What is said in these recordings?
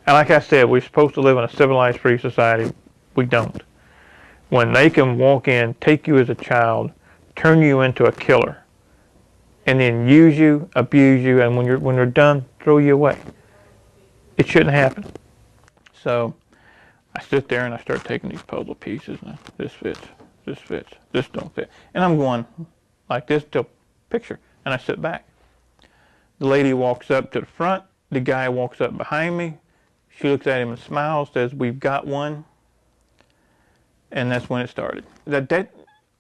And like I said, we're supposed to live in a civilized, free society. We don't. When they can walk in, take you as a child, turn you into a killer, and then use you, abuse you, and when they're done, throw you away. It shouldn't happen. So I sit there and I start taking these puzzle pieces. And this fits, this don't fit, and I'm going like this till picture. And I sit back. The lady walks up to the front. The guy walks up behind me. She looks at him and smiles, says, "We've got one." And that's when it started. That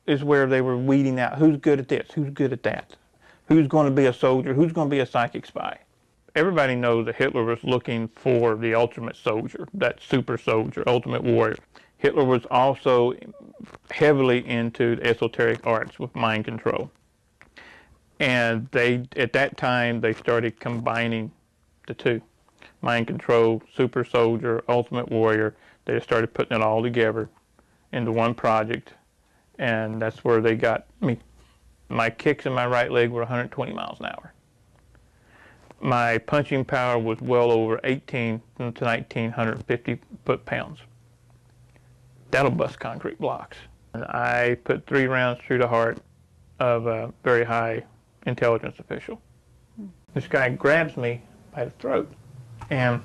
is where they were weeding out who's good at this, who's good at that, who's going to be a soldier, who's going to be a psychic spy. Everybody knows that Hitler was looking for the ultimate soldier, that super soldier, ultimate warrior. Hitler was also heavily into the esoteric arts with mind control. And at that time, they started combining the two. Mind control, super soldier, ultimate warrior. They just started putting it all together into one project, and that's where they got me. My kicks in my right leg were 120 miles an hour. My punching power was well over 18 to 1,950 foot-pounds. That'll bust concrete blocks. I put 3 rounds through the heart of a very high intelligence official. This guy grabs me by the throat, and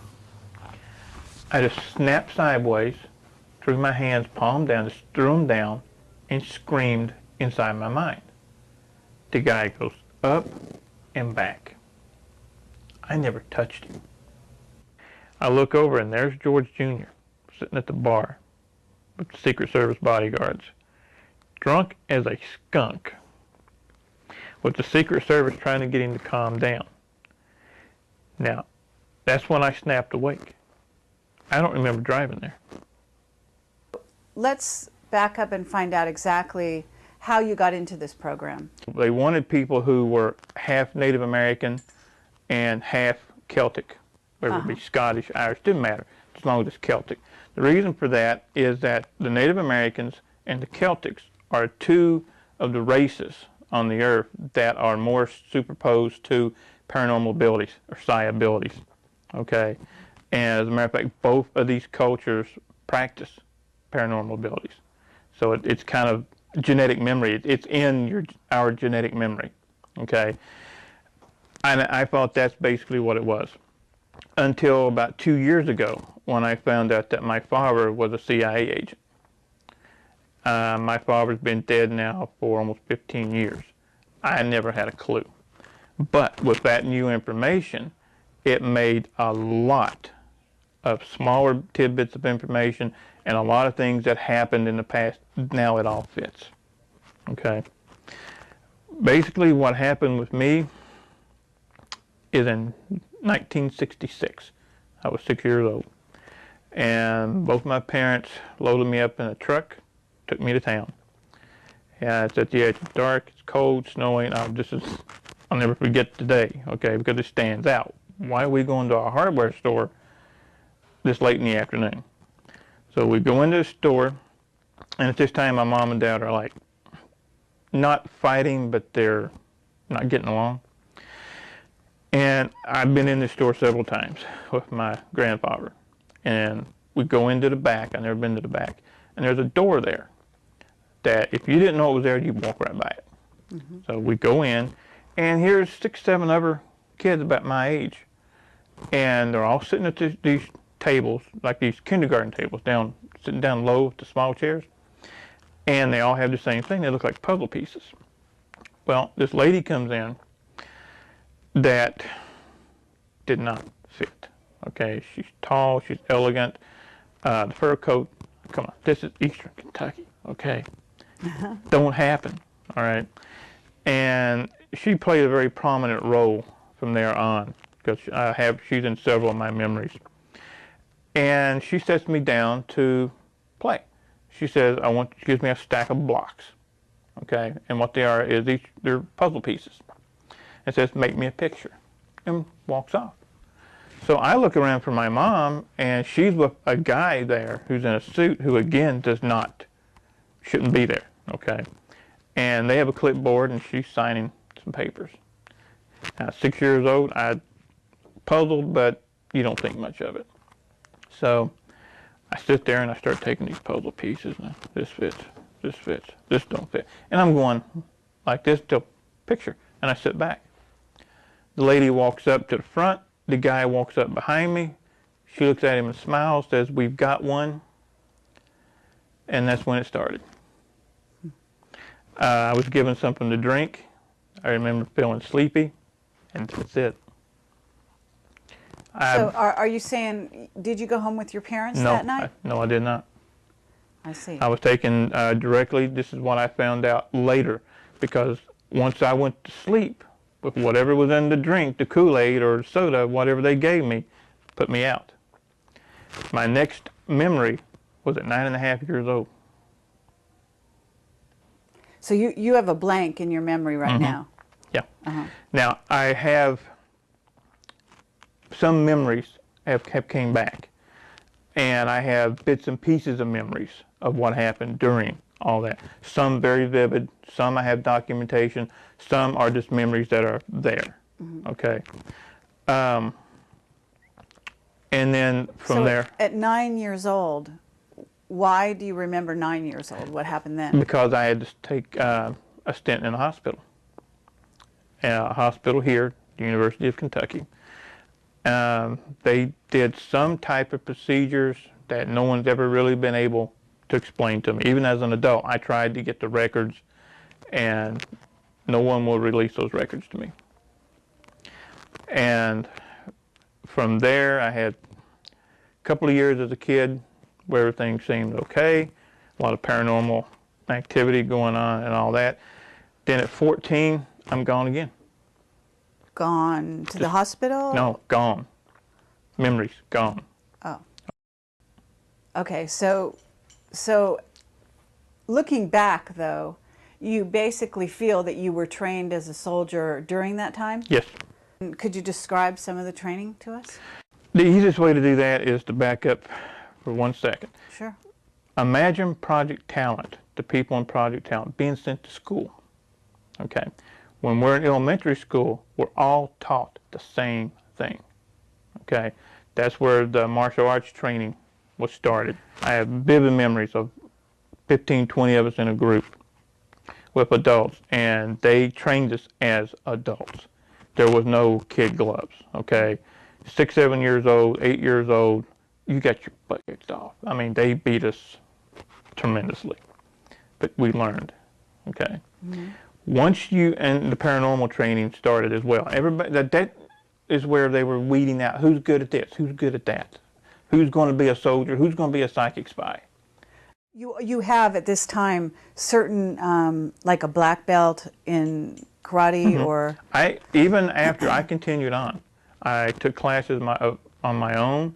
I just snapped sideways, threw my hands palm down, just threw them down, and screamed inside my mind. The guy goes up and back. I never touched him. I look over and there's George Jr. sitting at the bar with the Secret Service bodyguards, drunk as a skunk, with the Secret Service trying to get him to calm down. Now, that's when I snapped awake. I don't remember driving there. Let's back up and find out exactly how you got into this program. They wanted people who were half Native American and half Celtic, whether it be Scottish, Irish, didn't matter, as long as it's Celtic. The reason for that is that the Native Americans and the Celtics are 2 of the races on the earth that are more superposed to paranormal abilities or psi abilities. Okay, and as a matter of fact, both of these cultures practice paranormal abilities. So it's kind of genetic memory. It's in our genetic memory. Okay, and I thought that's basically what it was until about 2 years ago when I found out that my father was a CIA agent. My father's been dead now for almost 15 years. I never had a clue. But with that new information, it made a lot of smaller tidbits of information and a lot of things that happened in the past. Now it all fits. Okay. Basically what happened with me is in 1966. I was 6 years old. And both my parents loaded me up in a truck, took me to town. Yeah, it's at the edge. It's dark, it's cold, snowing. I'll never forget today, okay, because it stands out. Why are we going to a hardware store this late in the afternoon? So we go into the store, and at this time my mom and dad are like not fighting, but they're not getting along. And I've been in this store several times with my grandfather. And we go into the back. I've never been to the back. And there's a door there that if you didn't know it was there, you'd walk right by it. So we go in, and here's 6, 7 other kids about my age. And they're all sitting at these tables, like these kindergarten tables, sitting down low with the small chairs. And they all have the same thing. They look like puzzle pieces. Well, this lady comes in that did not fit. Okay, she's tall, she's elegant. The fur coat, come on, this is Eastern Kentucky, okay? Don't happen, all right? And she played a very prominent role from there on, because she's in several of my memories. And she sets me down to play. She says, she gives me a stack of blocks, okay? And what they are is they're puzzle pieces. And says, make me a picture, and walks off. So I look around for my mom, and she's with a guy there who's in a suit who, again, shouldn't be there, okay? And they have a clipboard, and she's signing some papers. 6 years old, I puzzled, but you don't think much of it. So I sit there, and I start taking these puzzle pieces, and this fits, this don't fit. And I'm going like this till picture, and I sit back. The lady walks up to the front. The guy walks up behind me. She looks at him and smiles, says, we've got one. And that's when it started. I was given something to drink. I remember feeling sleepy, and that's it. So are you saying, did you go home with your parents that night? No, I did not. I see. I was taken directly. This is what I found out later, because once I went to sleep, with whatever was in the drink, the Kool-Aid or soda, whatever they gave me, put me out. My next memory was at 9.5 years old. So you have a blank in your memory right now? Yeah. Now, I have some memories have came back, and I have bits and pieces of memories of what happened during all that. Some very vivid, some I have documentation, some are just memories that are there, okay? And then from there... At 9 years old, why do you remember 9 years old? What happened then? Because I had to take a stint in a hospital. A hospital here, the University of Kentucky. They did some type of procedures that no one's ever really been able to explain to me. Even as an adult, I tried to get the records, and no one will release those records to me. And from there, I had a couple of years as a kid where everything seemed okay, a lot of paranormal activity going on and all that. Then at 14, I'm gone again. Gone to the hospital? No, gone. Memories, gone. Oh. Okay, so looking back, though, you basically feel that you were trained as a soldier during that time? Yes. Could you describe some of the training to us? The easiest way to do that is to back up for 1 second. Sure. Imagine Project Talent, the people in Project Talent, being sent to school. Okay. When we're in elementary school, we're all taught the same thing. Okay. That's where the martial arts training was started. I have vivid memories of 15, 20 of us in a group with adults, and they trained us as adults. There was no kid gloves, okay? 6, 7 years old, 8 years old, you got your butt kicked off. I mean, they beat us tremendously, but we learned, okay? Once and the paranormal training started as well. Everybody, that is where they were weeding out who's good at this, who's good at that, who's going to be a soldier, who's going to be a psychic spy. You have at this time certain, like a black belt in karate or... Even after I continued on, I took classes on my own,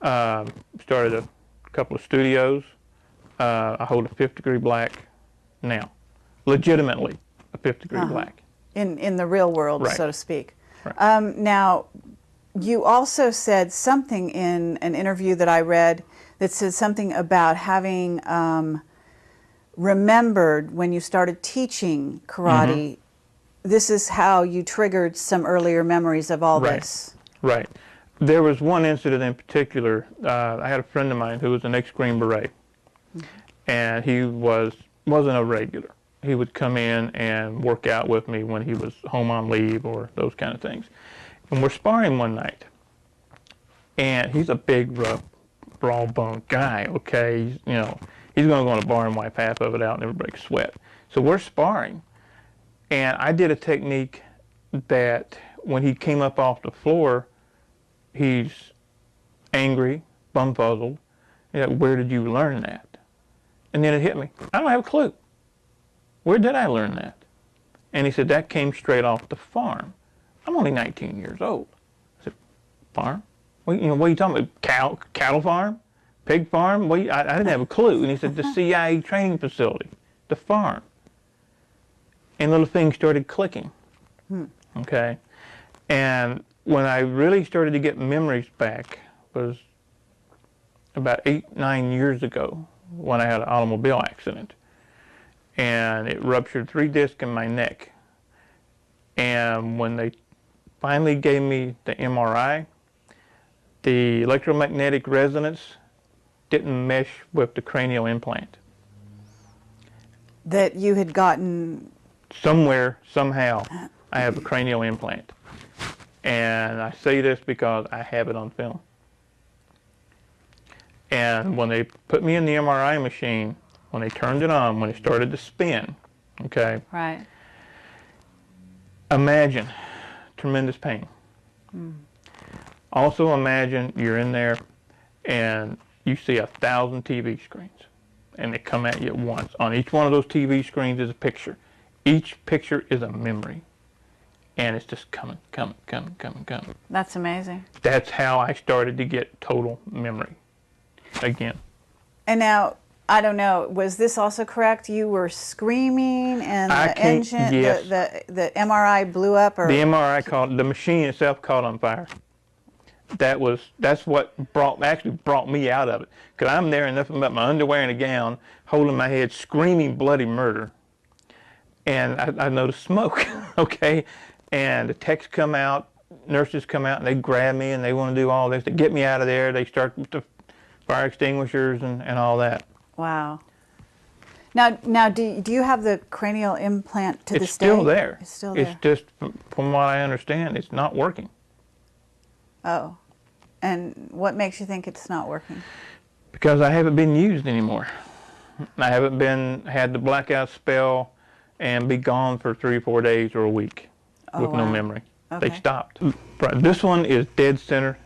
started a couple of studios. I hold a 5th degree black now, legitimately a 5th degree black. In the real world, right. So to speak. Right. Now, you also said something in an interview that I read that said something about having remembered when you started teaching karate. This is how you triggered some earlier memories of all this. Right. There was one incident in particular. I had a friend of mine who was an ex-Green Beret, and he wasn't a regular. He would come in and work out with me when he was home on leave or those kind of things. And we're sparring one night, and he's a big, rough, broad-boned guy, okay? He's going to go in a bar and wipe half of it out and everybody sweat. So we're sparring, and I did a technique that when he came up off the floor, he's angry, bumfuzzled. Where did you learn that? And then it hit me. I don't have a clue. Where did I learn that? And he said, that came straight off the farm. I'm only 19 years old. I said, farm? What are you talking about? Cattle farm? Pig farm? I didn't have a clue. And he said, the CIA training facility, the farm. And little things started clicking. Okay? And when I really started to get memories back was about 8, 9 years ago when I had an automobile accident. And it ruptured 3 discs in my neck. And when they finally gave me the MRI, the electromagnetic resonance didn't mesh with the cranial implant. That you had gotten... Somewhere, somehow, I have a cranial implant. And I say this because I have it on film. And when they put me in the MRI machine, when they turned it on, when it started to spin, okay? Right. Imagine tremendous pain. Also imagine you're in there and you see 1,000 TV screens and they come at you at once. On each one of those TV screens is a picture. Each picture is a memory. And it's just coming. That's amazing. That's how I started to get total memory again. And now, I don't know, was this also correct? You were screaming and the engine, yes. the MRI blew up? Or? The MRI the machine itself caught on fire. That's what actually brought me out of it. Because I'm there in nothing but my underwear and a gown, holding my head, screaming bloody murder. And I noticed smoke, okay? And the techs come out, nurses come out, and they grab me and they want to do all this. They get me out of there. They start with the fire extinguishers and all that. Wow. Now, do you have the cranial implant to this day? It's still there. It's still there. It's just, from what I understand, it's not working. Oh. And what makes you think it's not working? Because I haven't been used anymore. I haven't had the blackout spell and be gone for 3 or 4 days or a week with no memory. Okay. They stopped. This one is dead center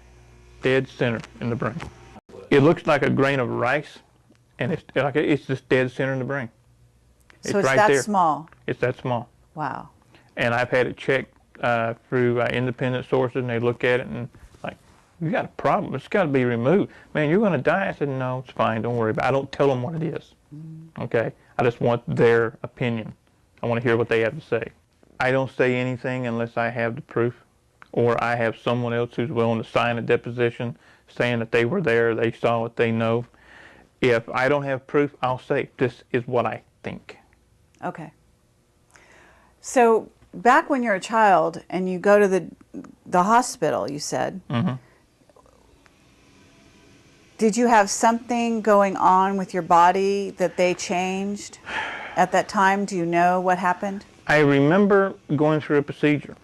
in the brain. It looks like a grain of rice, and it's just dead center in the brain. So it's right that there. small? It's that small. Wow. And I've had it checked through independent sources, and they look at it and like, you got a problem. It's got to be removed. Man, you're going to die. I said, no, it's fine. Don't worry about it. I don't tell them what it is. Okay? I just want their opinion. I want to hear what they have to say. I don't say anything unless I have the proof, or I have someone else who's willing to sign a deposition saying that they were there, they saw it, they know. If I don't have proof, I'll say, this is what I think. Okay. So back when you're a child and you go to the hospital, you said, did you have something going on with your body that they changed at that time? Do you know what happened? I remember going through a procedure,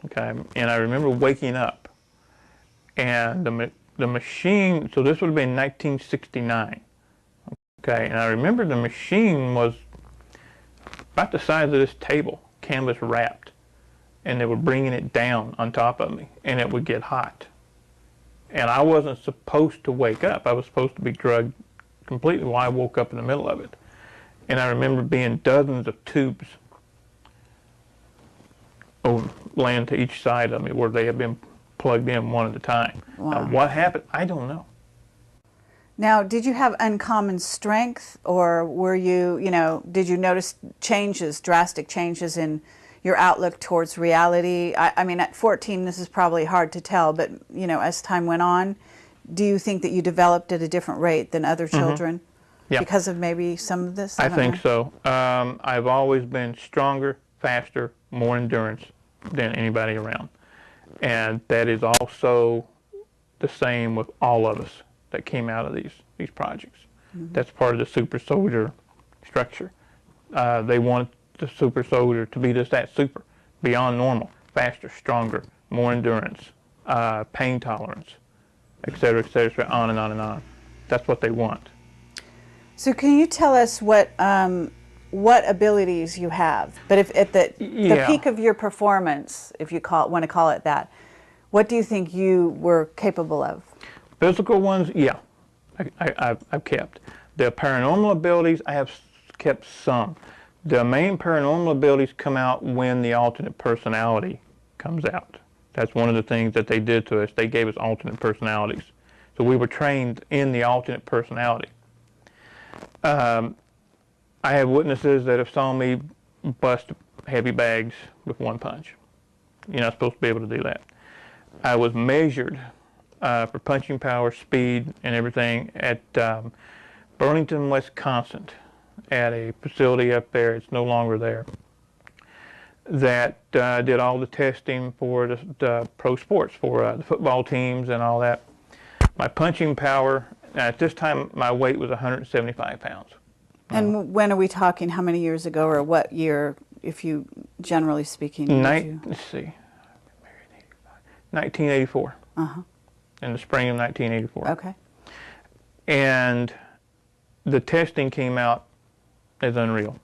okay, and I remember waking up, and the machine, so this would have been 1969, okay, and I remember the machine was about the size of this table, canvas wrapped, and they were bringing it down on top of me, and it would get hot. And I wasn't supposed to wake up. I was supposed to be drugged completely while I woke up in the middle of it. And I remember being dozens of tubes laying to each side of me where they had been plugged in one at a time. Wow. Now, what happened? I don't know. Now, did you have uncommon strength, or were you, did you notice drastic changes in your outlook towards reality? I mean, at 14, this is probably hard to tell, but, as time went on, do you think that you developed at a different rate than other children? Yeah. Because of maybe some of this? I think so. I've always been stronger, faster, more endurance than anybody around. And that is also the same with all of us that came out of these projects. That's part of the super soldier structure. They want the super soldier to be just that super, beyond normal, faster, stronger, more endurance, pain tolerance, et cetera, on and on and on. That's what they want. So can you tell us what abilities you have? But if at the peak of your performance, if you want to call it that, what do you think you were capable of? Physical ones, yeah, I've kept. The paranormal abilities, I have kept some. The main paranormal abilities come out when the alternate personality comes out. That's one of the things that they did to us. They gave us alternate personalities. So we were trained in the alternate personality. I have witnesses that have saw me bust heavy bags with one punch. You're not supposed to be able to do that. I was measured for punching power, speed, and everything at Burlington, Wisconsin, at a facility up there. It's no longer there. That did all the testing for the pro sports, for the football teams and all that. My punching power, at this time, my weight was 175 pounds. And when are we talking? How many years ago, or what year, if you, generally speaking? Let's see, 1984. Uh-huh. In the spring of 1984. Okay. And the testing came out as unreal.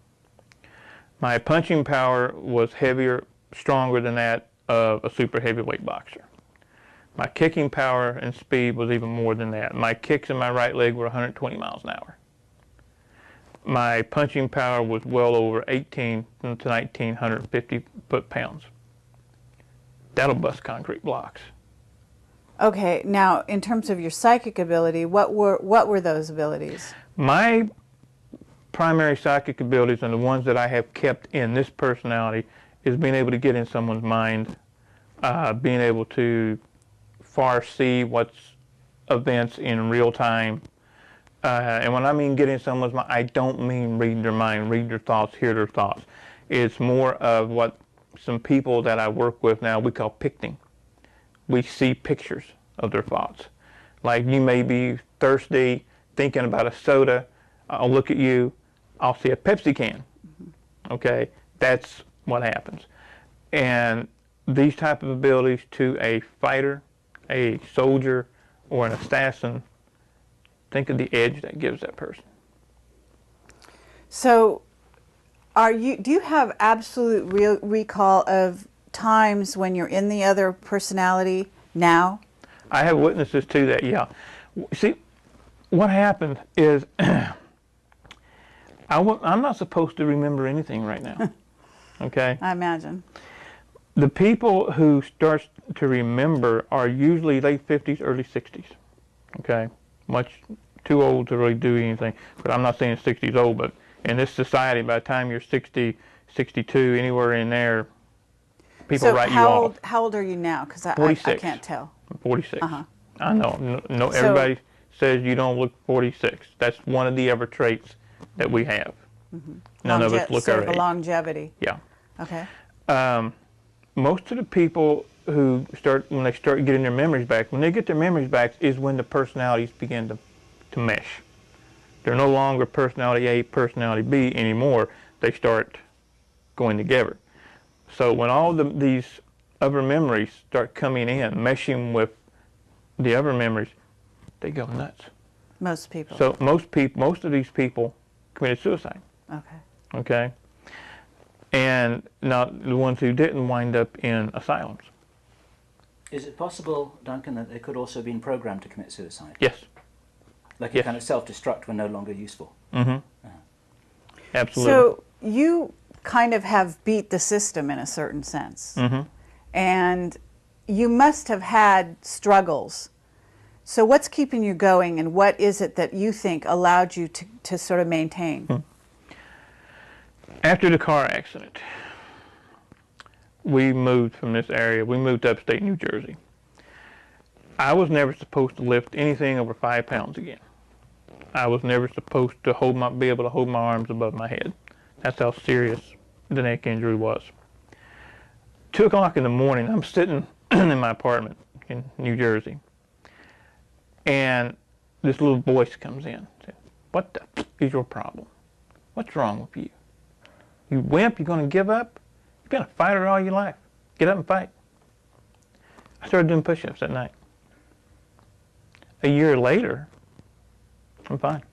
My punching power was heavier, stronger than that of a super heavyweight boxer. My kicking power and speed was even more than that. My kicks in my right leg were 120 miles an hour. My punching power was well over 18 to 1,950 foot-pounds. That'll bust concrete blocks. Okay, now in terms of your psychic ability, what were those abilities? My primary psychic abilities, and the ones that I have kept in this personality, is being able to get in someone's mind, being able to foresee what's events in real time. And when I mean get in someone's mind, I don't mean read their mind, read their thoughts, hear their thoughts. It's more of what some people that I work with now, we call picting. We see pictures of their thoughts. Like, you may be thirsty, thinking about a soda. I'll look at you, I'll see a Pepsi can. Okay, that's what happens. And these type of abilities to a fighter, a soldier, or an assassin, think of the edge that gives that person. So, do you have absolute recall of times when you're in the other personality now? I have witnesses to that, yeah. See, what happened is I'm not supposed to remember anything right now, okay? I imagine. The people who start to remember are usually late 50s, early 60s, okay? Much too old to really do anything, but I'm not saying 60s old, but in this society, by the time you're 60, 62, anywhere in there, people write you off. How old are you now? Because I can't tell. I'm 46. Uh-huh. I know. No, everybody says you don't look 46. That's one of the ever traits that we have. Mm-hmm. None of us look our age. Longevity. Yeah. Okay. Most of the people who when they start getting their memories back, when they get their memories back is when the personalities begin to mesh. They're no longer personality A, personality B anymore. They start going together. So when all these other memories start coming in, meshing with the other memories, they go nuts. Most people. So most of these people committed suicide. Okay. Okay. And now the ones who didn't wind up in asylums. Is it possible, Duncan, that they could also have been programmed to commit suicide? Yes. Like a kind of self-destruct when no longer useful? Mm-hmm. Absolutely. So you kind of have beat the system in a certain sense. Mm-hmm. And you must have had struggles. So what's keeping you going, and what is it that you think allowed you to sort of maintain? After the car accident, we moved from this area. We moved to upstate New Jersey. I was never supposed to lift anything over 5 pounds again. I was never supposed to be able to hold my arms above my head. That's how serious the neck injury was. 2 o'clock in the morning, I'm sitting in my apartment in New Jersey, and this little voice comes in. Says, "What the f is your problem? What's wrong with you? You wimp, you're going to give up? You've been a fighter all your life. Get up and fight." I started doing push-ups that night. A year later, I'm fine.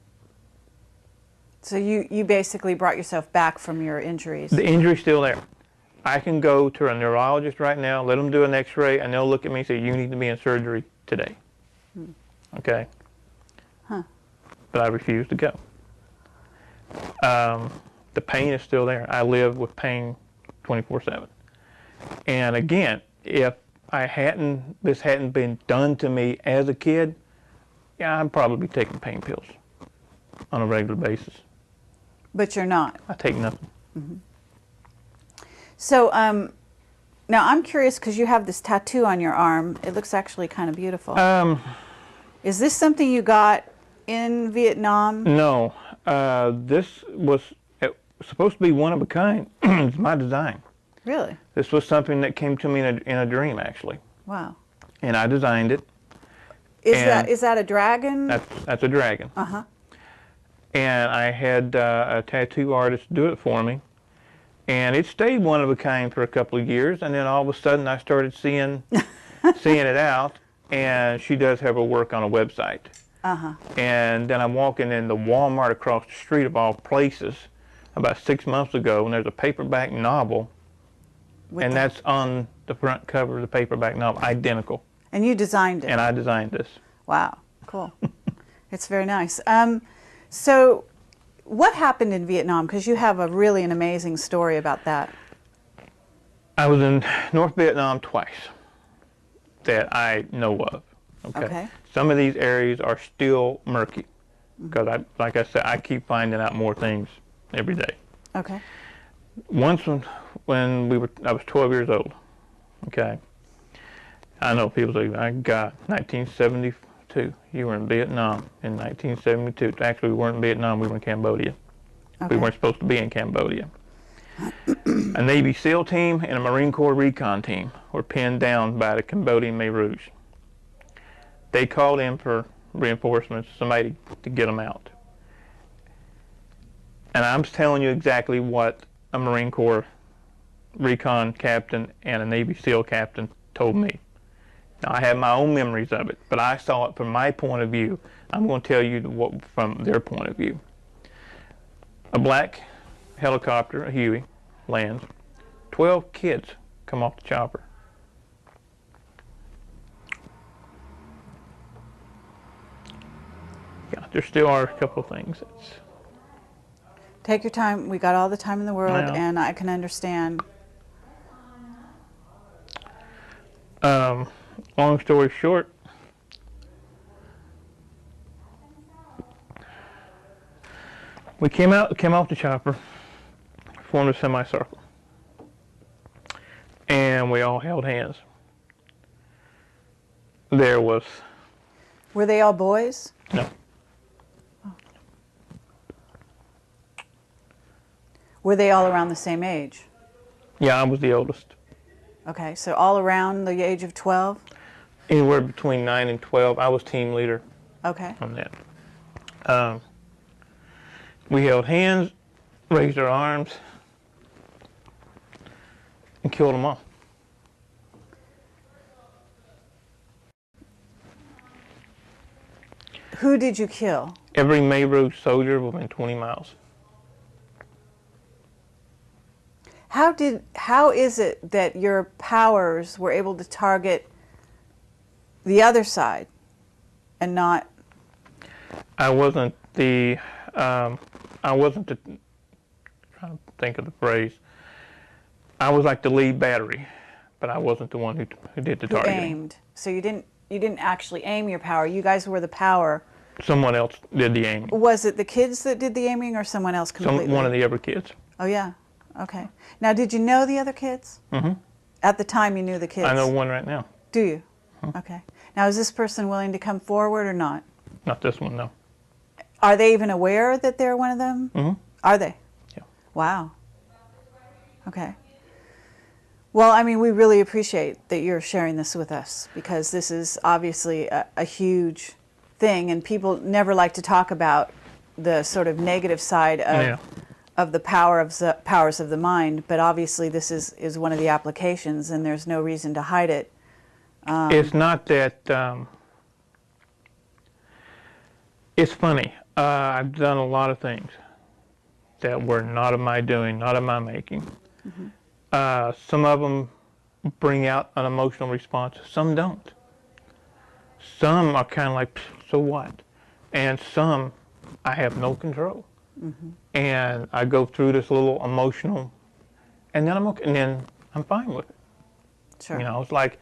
So you basically brought yourself back from your injuries. The injury's still there. I can go to a neurologist right now, let them do an x-ray, and they'll look at me and say, "You need to be in surgery today." Okay? Huh. But I refuse to go. The pain is still there. I live with pain 24/7. And again, if this hadn't been done to me as a kid, yeah, I'd probably be taking pain pills on a regular basis. But you're not. I take nothing. So now I'm curious because you have this tattoo on your arm. It looks actually kind of beautiful. Is this something you got in Vietnam? No, this was supposed to be one of a kind. It's my design. Really? This was something that came to me in a dream, actually. Wow. And I designed it. Is that a dragon? That's a dragon. Uh-huh. And I had a tattoo artist do it for me. And it stayed one of a kind for a couple of years, and then all of a sudden I started seeing it out, and she does have her work on a website. Uh-huh. And then I'm walking in the Walmart across the street of all places about 6 months ago, and there's a paperback novel, and that's on the front cover of the paperback novel, identical. And you designed it? And I designed this. Wow, cool. It's very nice. So what happened in Vietnam? Because you have an amazing story about that. I was in North Vietnam twice that I know of. Okay. Some of these areas are still murky because, like I said, I keep finding out more things every day. Okay. Once when I was 12 years old. Okay. I know people say, "My God, 1972. You were in Vietnam in 1972." Actually, we weren't in Vietnam. We were in Cambodia. Okay. We weren't supposed to be in Cambodia. A Navy SEAL team and a Marine Corps recon team were pinned down by the Cambodian Khmer Rouge. They called in for reinforcements, somebody to get them out. And I'm telling you exactly what a Marine Corps recon captain and a Navy SEAL captain told me. Now, I have my own memories of it, but I saw it from my point of view. I'm going to tell you from their point of view. A black helicopter, a Huey, lands. 12 kids come off the chopper. Yeah, there still are a couple of things. Take your time. We got all the time in the world, Yeah. and I can understand. Long story short, we came off the chopper, formed a semicircle, and we all held hands. Were they all boys? No. Oh. Were they all around the same age? Yeah, I was the oldest. Okay, so all around the age of 12? Anywhere between 9 and 12. I was team leader Okay. on that. We held hands, raised our arms, and killed them all. Who did you kill? Every Khmer Rouge soldier within 20 miles. How is it that your powers were able to target the other side and not? I wasn't the trying to think of the phrase. I was like the lead battery, but I wasn't the one who did the Who targeting. aimed. So you didn't actually aim your power. You guys were the power. Someone else did the aiming. Was it the kids that did the aiming or someone else completely? One of the other kids. Oh, yeah. Okay. Now, did you know the other kids? Mm-hmm. At the time you knew the kids? I know one right now. Do you? Okay. Now, is this person willing to come forward or not? Not this one, no. Are they even aware that they're one of them? Mm-hmm. Are they? Yeah. Wow. Okay. Well, I mean, we really appreciate that you're sharing this with us because this is obviously a huge thing, and people never like to talk about the sort of negative side of the powers of the mind, but obviously this is one of the applications, and there's no reason to hide it. It's not that. It's funny. I've done a lot of things that were not of my doing, not of my making. Mm-hmm. Some of them bring out an emotional response. Some don't. Some are kind of like, so what? And some I have no control. Mm-hmm. and I go through this little emotional, and then I'm okay, and then I'm fine with it. Sure. You know, it's like,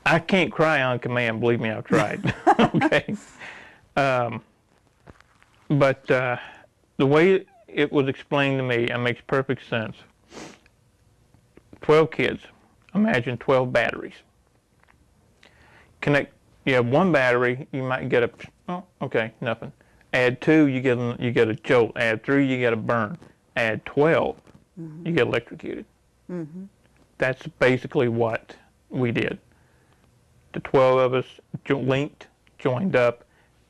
I can't cry on command. Believe me, I've tried. Okay. But the way it was explained to me, it makes perfect sense. 12 kids. Imagine 12 batteries. You have one battery, you might get okay, nothing. Add 2, you get a jolt. Add 3, you get a burn. Add 12, you get electrocuted. That's basically what we did. The 12 of us linked, joined up,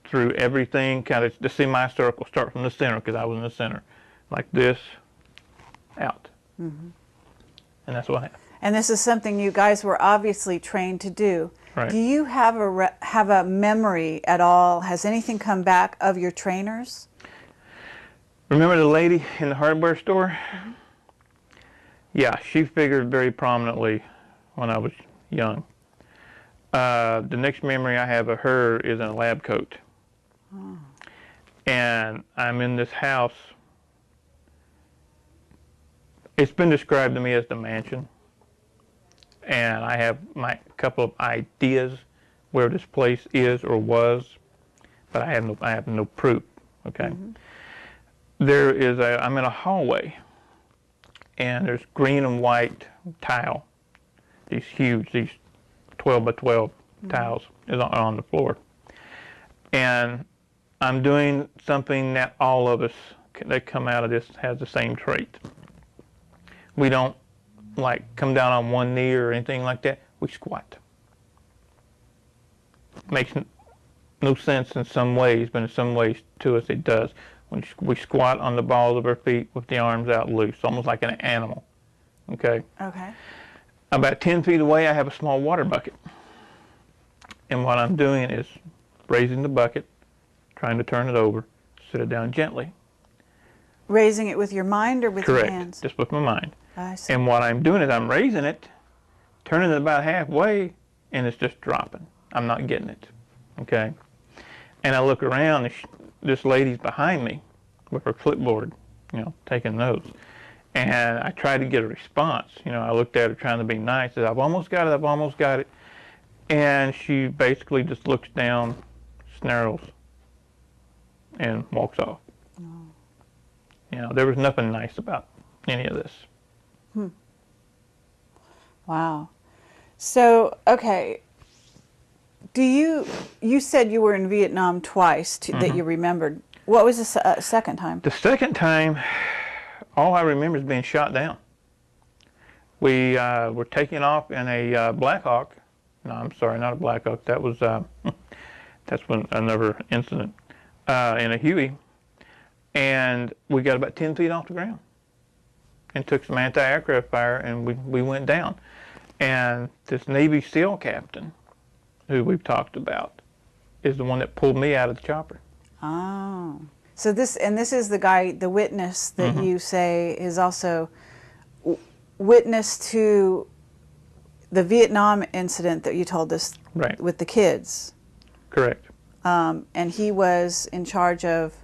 through everything, kind of the semicircle, start from the center, because I was in the center, like this, out. And that's what happened. And this is something you guys were obviously trained to do. Right. Do you have a memory at all? Has anything come back of your trainers? Remember the lady in the hardware store? Yeah, she figured very prominently when I was young. The next memory I have of her is in a lab coat. And I'm in this house. It's been described to me as the mansion. And I have my couple of ideas where this place is or was, but I have no proof. Okay. I'm in a hallway, and there's green and white tile. These 12 by 12 tiles is on the floor. And I'm doing something that all of us that come out of this has the same trait. We don't like come down on one knee or anything like that. We squat. Makes no sense in some ways, but in some ways to us it does. When we squat on the balls of our feet with the arms out loose, almost like an animal. Okay? Okay. About 10 feet away, I have a small water bucket. And what I'm doing is raising the bucket, trying to turn it over, sit it down gently. Raising it with your mind or with your hands? Correct, just with my mind. I see. And what I'm doing is I'm raising it, turning it about halfway, and it's just dropping. I'm not getting it, okay? And I look around, and this lady's behind me with her clipboard, taking notes. And I tried to get a response. I looked at her trying to be nice. I said, I've almost got it, I've almost got it. And she basically just looks down, snarls, and walks off. There was nothing nice about any of this. Wow. So, okay. You said you were in Vietnam twice that you remembered. What was the second time? The second time, all I remember is being shot down. We were taking off in a Black Hawk. No, I'm sorry, not a Black Hawk. That was that's another incident in a Huey, and we got about 10 feet off the ground, and took some anti-aircraft fire, and we went down. And this Navy SEAL captain, who we've talked about, is the one that pulled me out of the chopper. Oh. So this is the guy, the witness that you say is also witness to the Vietnam incident that you told us with the kids. Correct. And he was in charge of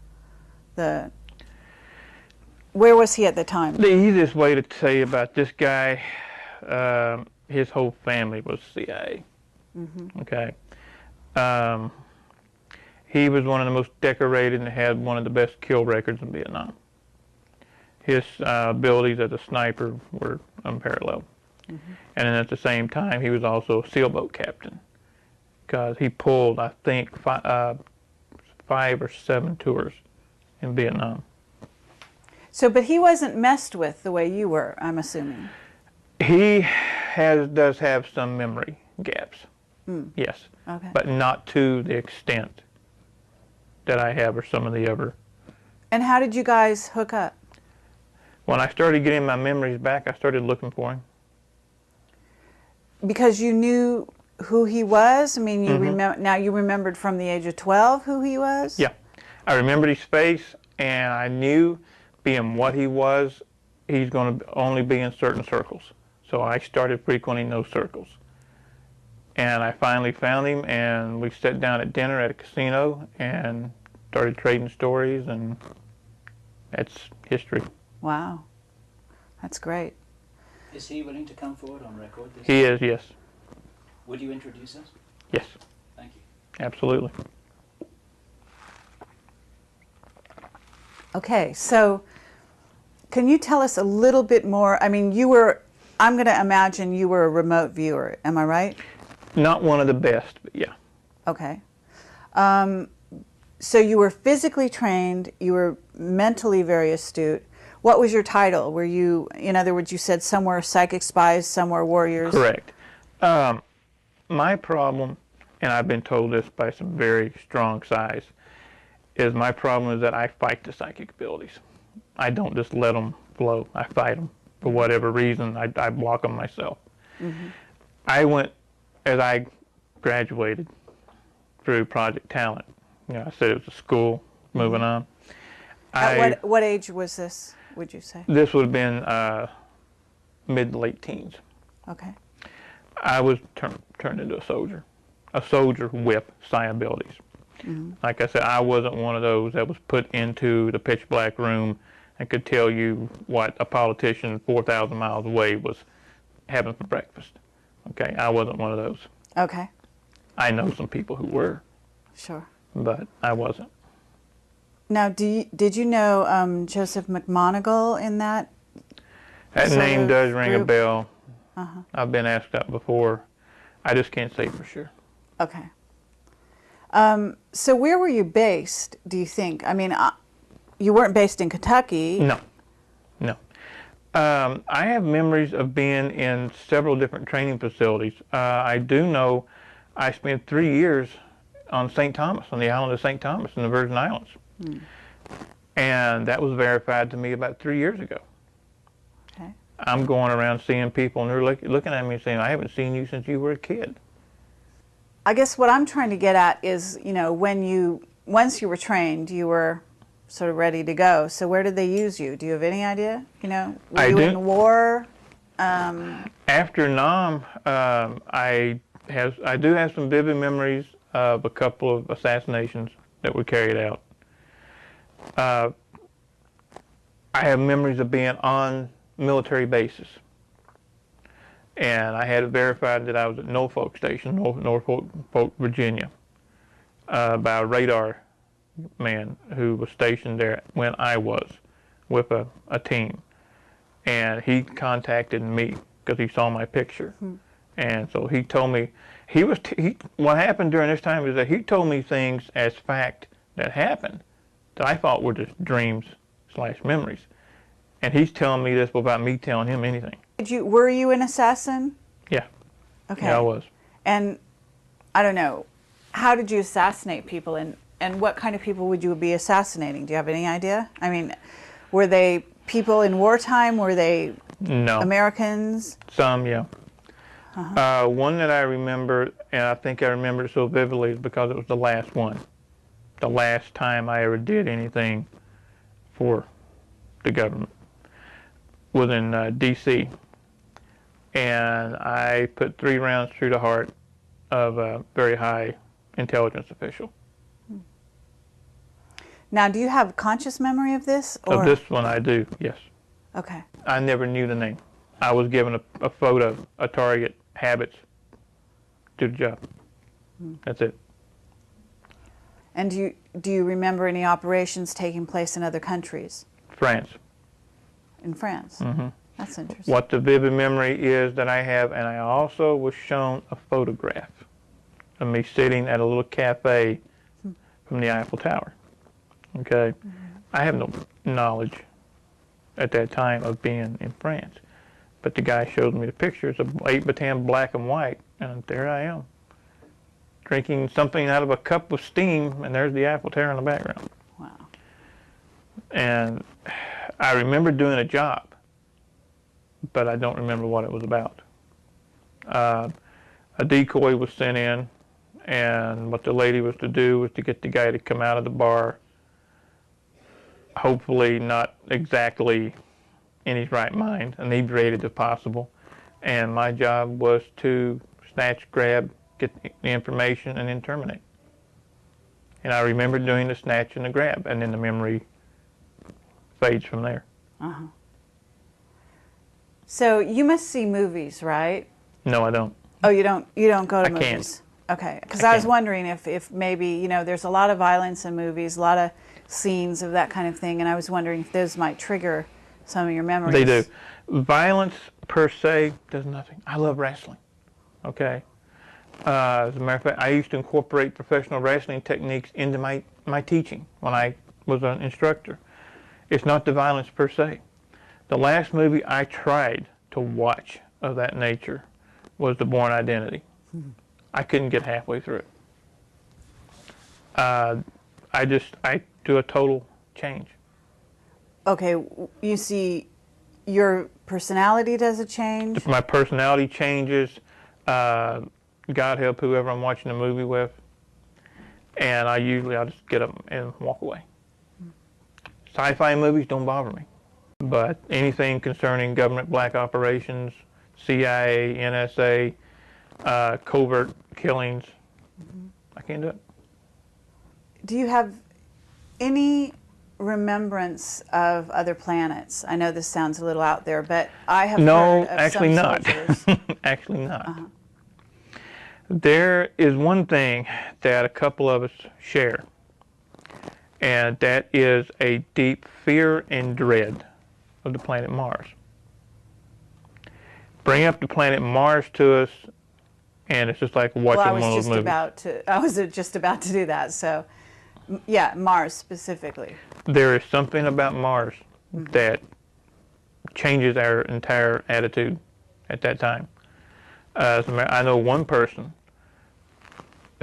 where was he at the time? The easiest way to say about this guy, his whole family was CIA. Okay. He was one of the most decorated and had one of the best kill records in Vietnam. His abilities as a sniper were unparalleled. And then at the same time, he was also a sailboat captain, because he pulled, I think, 5 or 7 tours in Vietnam. So, but he wasn't messed with the way you were, I'm assuming. He does have some memory gaps, yes, but not to the extent that I have or some of the other. And how did you guys hook up? When I started getting my memories back, I started looking for him. Because you knew who he was? I mean, you now you remembered from the age of 12 who he was? Yeah. I remembered his face, and I knew, being what he was, he's going to only be in certain circles. So I started frequenting those circles. And I finally found him, and we sat down at dinner at a casino and started trading stories, and That's history. Wow. That's great. Is he willing to come forward on record? He is, yes. Would you introduce us? Yes, Thank you. absolutely. Okay, so can you tell us a little bit more? I mean, I'm going to imagine you were a remote viewer. Am I right? Not one of the best, but yeah. Okay. So you were physically trained, you were mentally very astute. What was your title? Were you, in other words, you said some were psychic spies, some were warriors? Correct. My problem, and I've been told this by some very strong size, is my problem is that I fight the psychic abilities. I don't just let them flow. I fight them for whatever reason. I block them myself. Mm-hmm. I went, as I graduated through Project Talent, you know, I said it was a school, moving on. At what age was this, would you say? This would have been mid to late teens. Okay. I was turned into a soldier with psi abilities. Mm-hmm. Like I said, I wasn't one of those that was put into the pitch black room and could tell you what a politician 4,000 miles away was having for breakfast. Okay, I wasn't one of those. Okay. I know some people who were. Sure. But I wasn't. Now, did you know Joseph McMonigal in that? That name does ring group? a bell. Uh-huh. I've been asked that before. I just can't say for sure. Okay. So where were you based, do you think? I mean, you weren't based in Kentucky. No. No. I have memories of being in several different training facilities. I do know I spent 3 years on St. Thomas, on the island of St. Thomas in the Virgin Islands. Hmm. And that was verified to me about 3 years ago. Okay. I'm going around seeing people, and they're looking at me and saying, I haven't seen you since you were a kid. I guess what I'm trying to get at is, you know, once you were trained, you were sort of ready to go. So where did they use you? Do you have any idea? You know, were you in war? After Nam, I do have some vivid memories of a couple of assassinations that were carried out. I have memories of being on military bases. And I had it verified that I was at Norfolk Station, Norfolk, Virginia, by a radar man who was stationed there when I was with a team. And he contacted me because he saw my picture. Hmm. And so he told me, what happened during this time is that he told me things as fact that happened that I thought were just dreams/memories. And he's telling me this without me telling him anything. Were you an assassin? Yeah. Okay. Yeah, I was. And I don't know, how did you assassinate people, and what kind of people would you be assassinating? Do you have any idea? I mean, were they people in wartime? Were they Americans? Some, yeah. Uh-huh. One that I remember, and I think I remember it so vividly, is because it was the last one. The last time I ever did anything for the government was in D.C. And I put 3 rounds through the heart of a very high intelligence official. Now, do you have conscious memory of this? Or? Of this one I do, yes. Okay. I never knew the name. I was given a photo, a target, habits, do the job. That's it. And do you remember any operations taking place in other countries? France. In France? Mm-hmm. That's interesting. What the vivid memory is that I have, and I also was shown a photograph of me sitting at a little cafe from the Eiffel Tower. Okay? Mm-hmm. I have no knowledge at that time of being in France. But the guy showed me the pictures of 8x10 black and white, and there I am, drinking something out of a cup with steam, and there's the Eiffel Tower in the background. Wow. And I remember doing a job, but I don't remember what it was about. A decoy was sent in, and what the lady was to do was to get the guy to come out of the bar, hopefully not exactly in his right mind, inebriated if possible. And my job was to snatch, grab, get the information, and then terminate. And I remember doing the snatch and the grab, and then the memory fades from there. Uh-huh. So you must see movies, right? No, I don't. Oh, you don't go to I movies? can't. Okay, because I I was can't. wondering if maybe, you know, there's a lot of violence in movies, a lot of scenes of that kind of thing, and I was wondering if those might trigger some of your memories. They do. Violence per se does nothing. I love wrestling. Okay. As a matter of fact, I used to incorporate professional wrestling techniques into my teaching when I was an instructor. It's not the violence per se. The last movie I tried to watch of that nature was The Bourne Identity. I couldn't get halfway through it. I do a total change. Okay, you see your personality does a change? My personality changes. God help whoever I'm watching a movie with. And I'll just get up and walk away. Sci-fi movies don't bother me. But anything concerning government black operations, CIA, NSA, covert killings, I can't do it. Do you have any remembrance of other planets? I know this sounds a little out there, but I have No, heard of actually some not. soldiers. Actually not. There is one thing that a couple of us share, and that is a deep fear and dread of the planet Mars. Bring up the planet Mars to us, and it's just like watching one of those movies. I was just about to do that. So, yeah, Mars specifically. There is something about Mars that changes our entire attitude at that time. I know one person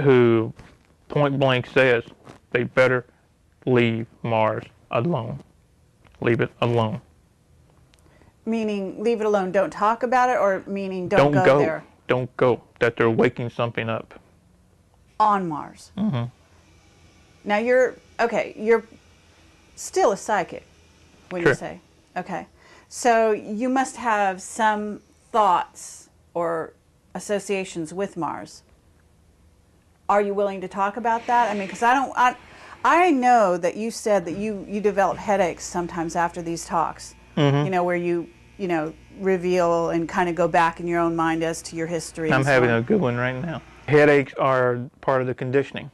who point blank says they better leave Mars alone. Leave it alone. Meaning leave it alone, don't talk about it, or meaning don't go there? Don't go. That they're waking something up. On Mars. Mm-hmm. Now you're still a psychic, when Sure. you say. Okay. So you must have some thoughts or associations with Mars. Are you willing to talk about that? I mean, because I know that you said that you develop headaches sometimes after these talks. Mm-hmm. You know, where you reveal and kind of go back in your own mind as to your history. I'm and so having on. a good one right now. Headaches are part of the conditioning.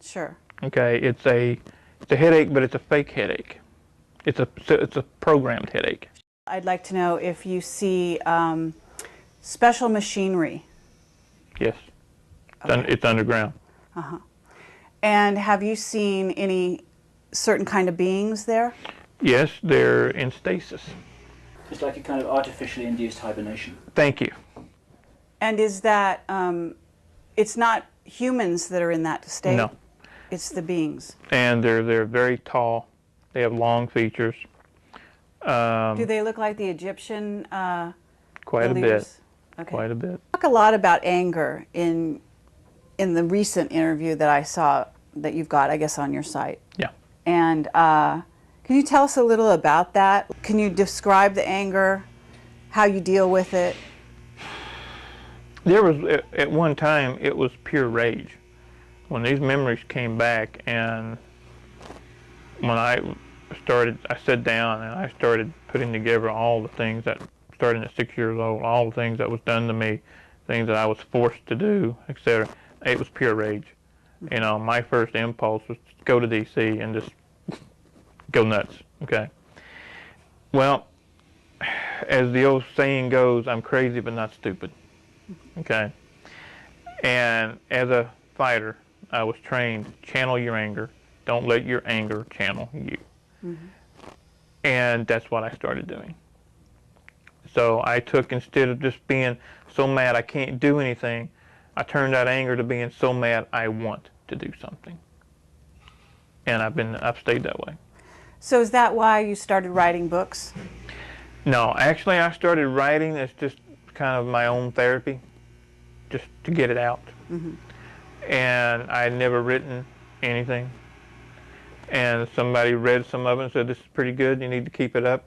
Sure. Okay, it's a headache, but it's a fake headache. It's a programmed headache. I'd like to know if you see special machinery. Yes, Okay. it's underground. Uh-huh. And have you seen any certain kind of beings there? Yes, they're in stasis. It's like a kind of artificially induced hibernation. Thank you. And is that, it's not humans that are in that state? No. It's the beings. And they're very tall. They have long features. Do they look like the Egyptian Quite a bit. leaders? Okay. Quite a bit. Talk a lot about anger in the recent interview that I saw that you've got, I guess, on your site. Yeah. And can you tell us a little about that? Can you describe the anger, how you deal with it? There was, at one time, it was pure rage. When these memories came back, and when I sat down and I started putting together all the things that, starting at 6 years old, all the things that was done to me, things that I was forced to do, etc. It was pure rage. You know, my first impulse was to go to D.C. and just go nuts, okay? Well, as the old saying goes, I'm crazy but not stupid, okay? And as a fighter, I was trained, channel your anger. Don't let your anger channel you. Mm-hmm. And that's what I started doing. So I took, instead of just being so mad I can't do anything, I turned that anger to being so mad I want to do something. And I've stayed that way. So is that why you started writing books? No, actually I started writing as just kind of my own therapy, just to get it out. Mm-hmm. And I had never written anything. And somebody read some of it and said, this is pretty good, you need to keep it up.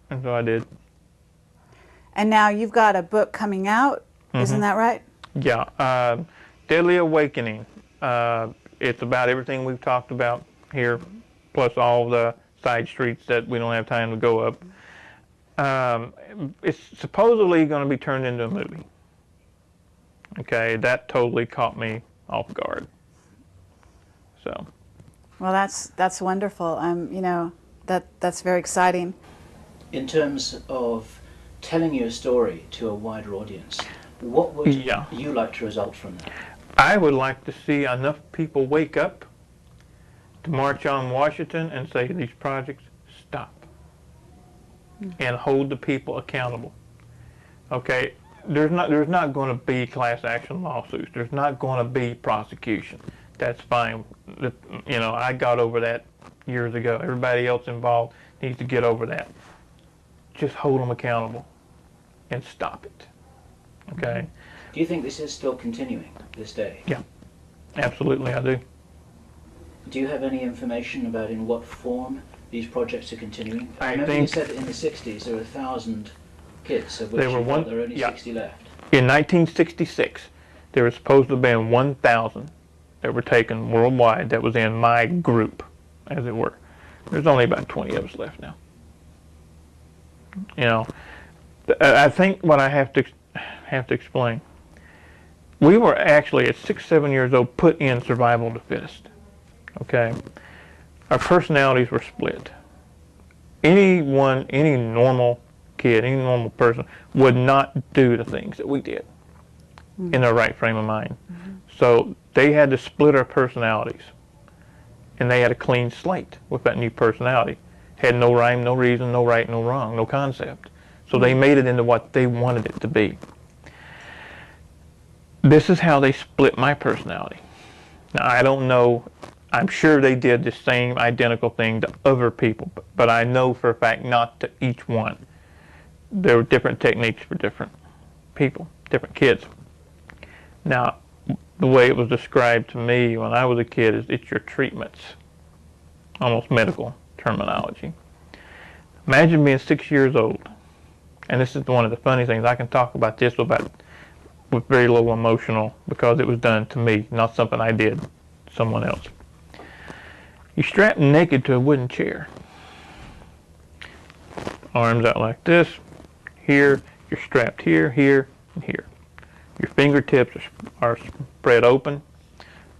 And so I did. And now you've got a book coming out, isn't that right? Yeah, Deadly Awakening. It's about everything we've talked about here, plus all the side streets that we don't have time to go up. It's supposedly going to be turned into a movie. Okay, that totally caught me off guard. So. Well, that's wonderful. You know, that's very exciting. In terms of telling your story to a wider audience, what would you like to result from that? I would like to see enough people wake up to march on Washington and say these projects stop and hold the people accountable. Okay, there's not going to be class action lawsuits. There's not going to be prosecution. That's fine. You know, I got over that years ago. Everybody else involved needs to get over that. Just hold them accountable and stop it. Okay? Do you think this is still continuing this day? Yeah, absolutely I do. Do you have any information about in what form these projects are continuing? I I remember think you said that in the 60s there were 1,000 kids, of which there were you thought there were only 60 left. In 1966, there were supposed to have been 1,000 that were taken worldwide that was in my group, as it were. There's only about 20 of us left now. You know, I think what I have to explain, we were actually at 6, 7 years old put in survival of the fittest. Okay, our personalities were split. Any normal kid, any normal person would not do the things that we did in their right frame of mind. So they had to split our personalities, and they had a clean slate with that new personality. Had no rhyme, no reason, no right, no wrong, no concept. So they made it into what they wanted it to be. This is how they split my personality. Now, I don't know, I'm sure they did the same identical thing to other people, but I know for a fact not to each one. There were different techniques for different people, different kids. Now, the way it was described to me when I was a kid is it's your treatments, almost medical terminology. Imagine being 6 years old, and this is one of the funny things, I can talk about this with very little emotional because it was done to me, not something I did to someone else. You're strapped naked to a wooden chair. Arms out like this. Here, you're strapped here, here, and here. Your fingertips are spread open.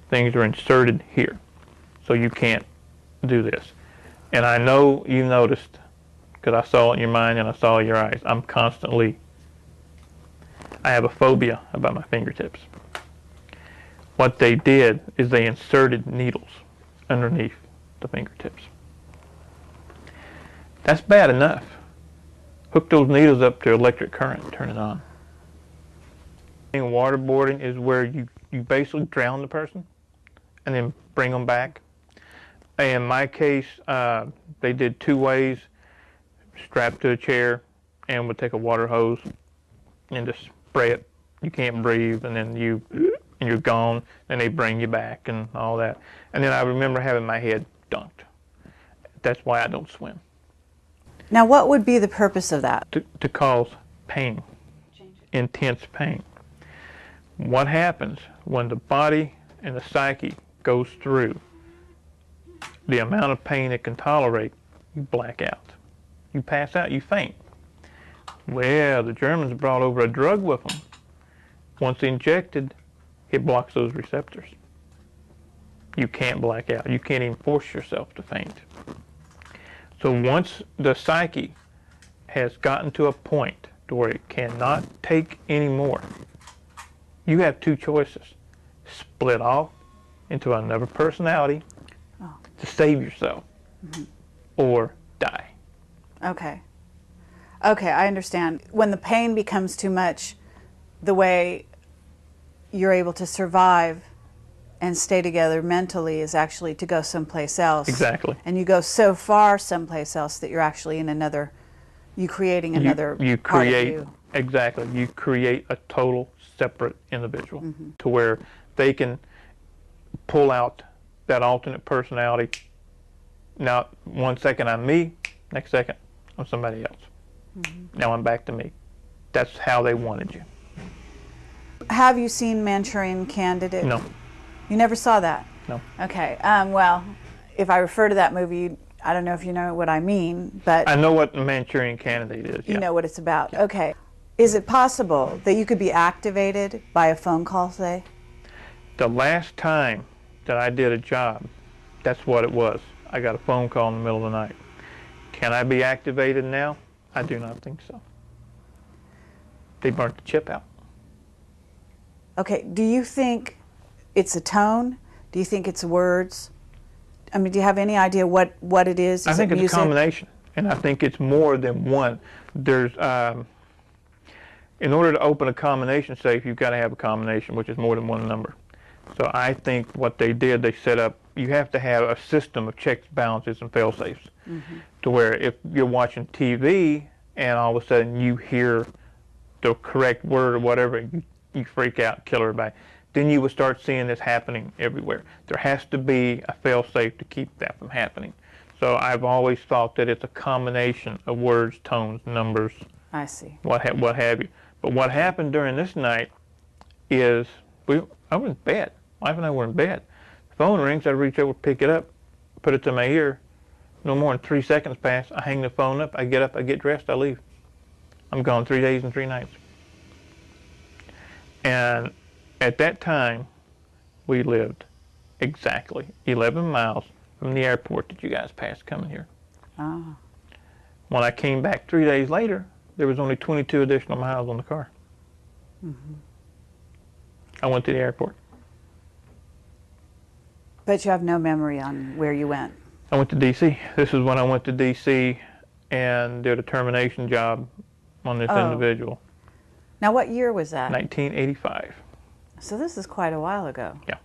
Things are inserted here. So you can't do this. And I know you noticed, because I saw it in your mind and I saw it in your eyes, I have a phobia about my fingertips. What they did is they inserted needles underneath the fingertips. That's bad enough. Hook those needles up to electric current and turn it on. Waterboarding is where you basically drown the person and then bring them back. In my case, they did 2 ways, strapped to a chair and would take a water hose and just spray it. You can't breathe, and then you're gone, and they bring you back and all that. And then I remember having my head dunked. That's why I don't swim. Now, what would be the purpose of that? To cause pain, intense pain. What happens when the body and the psyche goes through the amount of pain it can tolerate, you black out. You pass out, you faint. Well, the Germans brought over a drug with them. Once injected, it blocks those receptors. You can't black out. You can't even force yourself to faint. So once the psyche has gotten to a point to where it cannot take any more, you have 2 choices. Split off into another personality to save yourself, or die. Okay. Okay, I understand. When the pain becomes too much, the way you're able to survive and stay together mentally is actually to go someplace else. Exactly. And you go so far someplace else that you're actually in another, you creating another part of you. Exactly. You create a total separate individual to where they can pull out that alternate personality. Now, 1 second I'm me, next second I'm somebody else. Now I'm back to me. That's how they wanted you. Have you seen Manchurian Candidate? No. You never saw that? No. Okay. Well, if I refer to that movie, I don't know if you know what I mean, but I know what the Manchurian Candidate is. you Yeah. know what it's about. Okay. Is it possible that you could be activated by a phone call, say? The last time that I did a job, that's what it was. I got a phone call in the middle of the night. Can I be activated now? I do not think so. They burnt the chip out. Okay. Do you think it's a tone? Do you think it's words? I mean, do you have any idea what it is? I think it it's music? a combination, and I think it's more than one. There's, in order to open a combination safe, you've got to have a combination, which is more than one number. So I think what they did, they set up, you have to have a system of checks, balances, and fail-safes, to where if you're watching TV and all of a sudden you hear the correct word or whatever, you freak out, kill everybody. Then you would start seeing this happening everywhere. There has to be a fail-safe to keep that from happening. So I've always thought that it's a combination of words, tones, numbers, I see. what have you. But what happened during this night is I was in bed. My wife and I were in bed. The phone rings. I reach over, pick it up, put it to my ear. No more than 3 seconds pass. I hang the phone up. I get up. I get dressed. I leave. I'm gone 3 days and 3 nights. And at that time, we lived exactly 11 miles from the airport that you guys passed coming here. Oh. When I came back 3 days later, there was only 22 additional miles on the car. I went to the airport. But you have no memory on where you went. I went to D.C. This is when I went to D.C. and did a termination job on this individual. Now, what year was that? 1985. So this is quite a while ago. Yeah.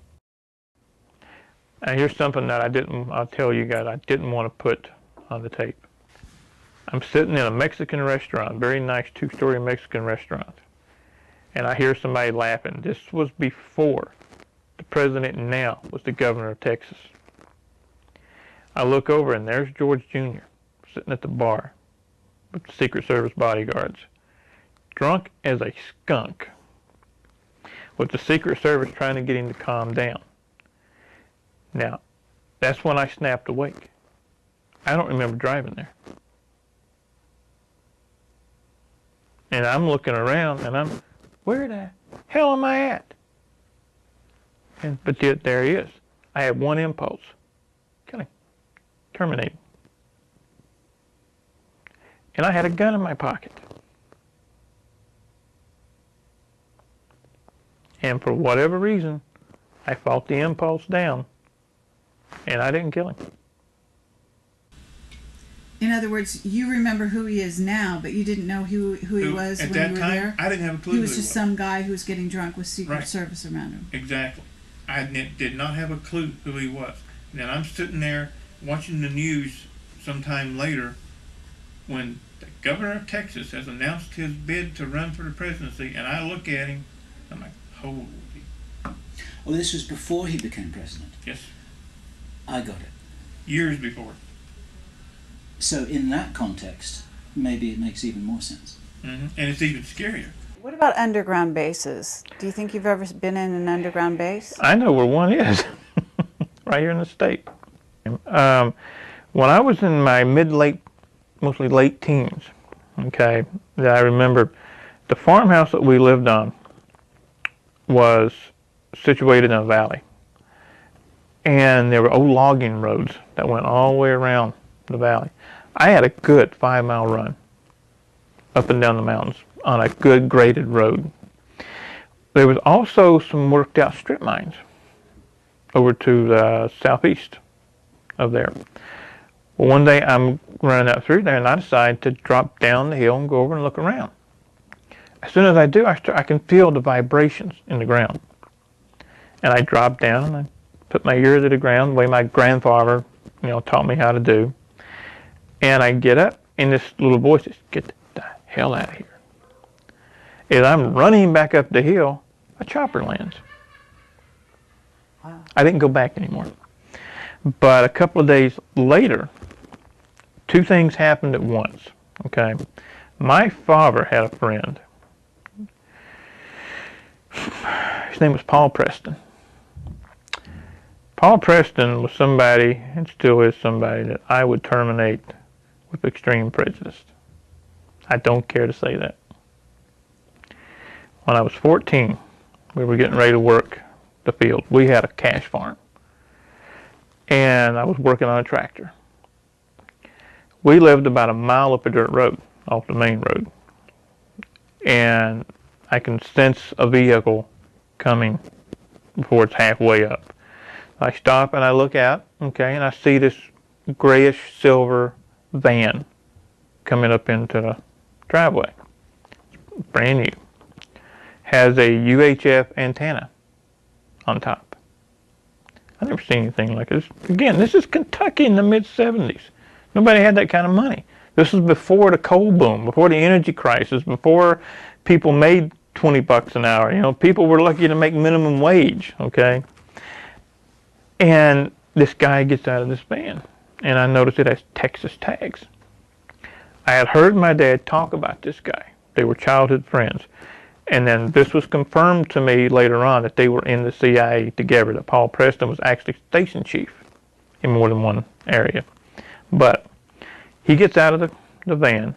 And here's something that I'll tell you guys, I didn't want to put on the tape. I'm sitting in a Mexican restaurant, very nice 2-story Mexican restaurant, and I hear somebody laughing. This was before the president now was the governor of Texas. I look over and there's George Jr. sitting at the bar with the Secret Service bodyguards, drunk as a skunk, with the Secret Service trying to get him to calm down. Now, that's when I snapped awake. I don't remember driving there. And I'm looking around and where the hell am I at? But yet there he is. I had one impulse. Kill him. Terminate him. And I had a gun in my pocket. And for whatever reason, I fought the impulse down, and I didn't kill him. In other words, you remember who he is now, but you didn't know who he was when you were there? I didn't have a clue. He was just some guy who was getting drunk with Secret Right. Service around him. Exactly. I did not have a clue who he was. And then I'm sitting there watching the news sometime later when the governor of Texas has announced his bid to run for the presidency, and I look at him, I'm like, holy. Well, this was before he became president. Yes. I got it. Years before. So in that context, maybe it makes even more sense. And it's even scarier. What about underground bases? Do you think you've ever been in an underground base? I know where one is, right here in the state. When I was in my mostly late teens, okay, that I remember, the farmhouse that we lived on was situated in a valley. And there were old logging roads that went all the way around the valley. I had a good 5-mile run up and down the mountains on a good graded road. There was also some worked out strip mines over to the southeast of there. Well, one day I'm running up through there and I decide to drop down the hill and go over and look around. As soon as I do, I can feel the vibrations in the ground. And I drop down and I put my ear to the ground the way my grandfather, taught me how to do. And I get up and this little voice says, "Get the hell out of here." As I'm running back up the hill, a chopper lands. Wow. I didn't go back anymore. But a couple of days later, 2 things happened at once. Okay, my father had a friend. His name was Paul Preston. Paul Preston was somebody, and still is somebody, that I would terminate with extreme prejudice. I don't care to say that. When I was 14, we were getting ready to work the field. We had a cash farm, and I was working on a tractor. We lived about a mile up a dirt road, off the main road, and I can sense a vehicle coming before it's halfway up. I stop and I look out, okay, and I see this grayish silver van coming up into the driveway. It's brand new. Has a UHF antenna on top. I've never seen anything like this. Again, this is Kentucky in the mid-70s. Nobody had that kind of money. This was before the coal boom, before the energy crisis, before people made 20 bucks an hour. You know, people were lucky to make minimum wage, okay? And this guy gets out of this van, and I noticed it has Texas tags. I had heard my dad talk about this guy. They were childhood friends. And then this was confirmed to me later on that they were in the CIA together, that Paul Preston was actually station chief in more than one area. But he gets out of the van,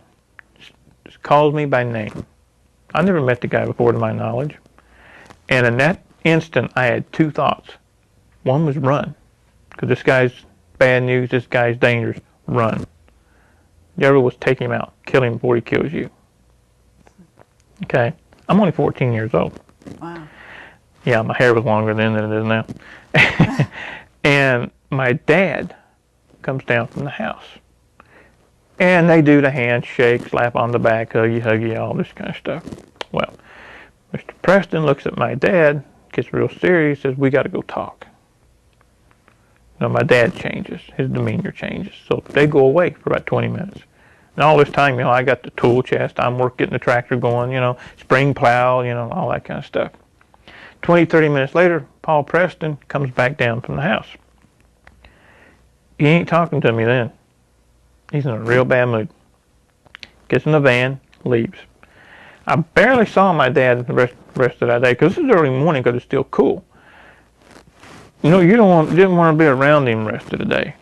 just calls me by name. I never met the guy before to my knowledge. And in that instant, I had two thoughts. One was run, because this guy's bad news, this guy's dangerous, run. The other was take him out, kill him before he kills you. Okay? I'm only 14 years old. Wow. Yeah, my hair was longer then than it is now. And my dad comes down from the house. And they do the handshake, slap on the back, huggy, all this kind of stuff. Well, Mr. Preston looks at my dad, gets real serious, says, we got to go talk. Now, my dad changes. His demeanor changes. So they go away for about 20 minutes. And all this time, you know, I got the tool chest. I'm getting the tractor going, you know, spring plow, you know, all that kind of stuff. 20, 30 minutes later, Paul Preston comes back down from the house. He ain't talking to me then. He's in a real bad mood. Gets in the van, leaves. I barely saw my dad the rest of that day, because this is early morning because it's still cool. You know, didn't want to be around him the rest of the day.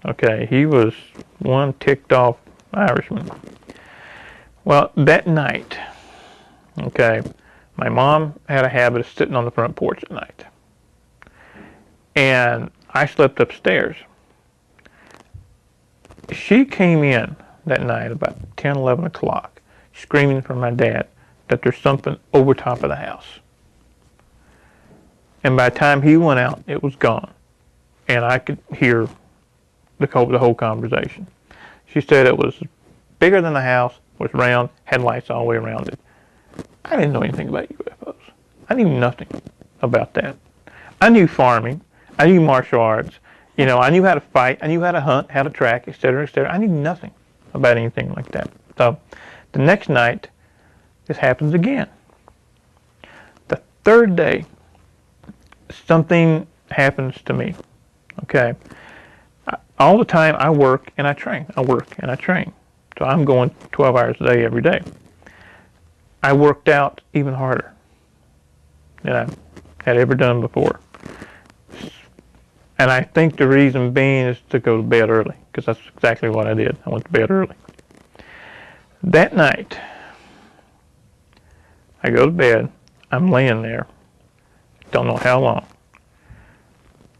Okay, he was one ticked off Irishman. Well, that night, okay, my mom had a habit of sitting on the front porch at night. And I slept upstairs. She came in that night about 10, 11 o'clock, screaming for my dad that there's something over top of the house. And by the time he went out, it was gone. And I could hear the whole conversation. She said it was bigger than the house, was round, had lights all the way around it. I didn't know anything about UFOs. I knew nothing about that. I knew farming. I knew martial arts. You know, I knew how to fight. I knew how to hunt, how to track, etc., etc. I knew nothing about anything like that. So the next night, this happens again. The third day, something happens to me. Okay. All the time I work and I train. I work and I train. So I'm going 12 hours a day every day. I worked out even harder than I had ever done before. And I think the reason being is to go to bed early, because that's exactly what I did. I went to bed early. That night, I go to bed. I'm laying there. Don't know how long.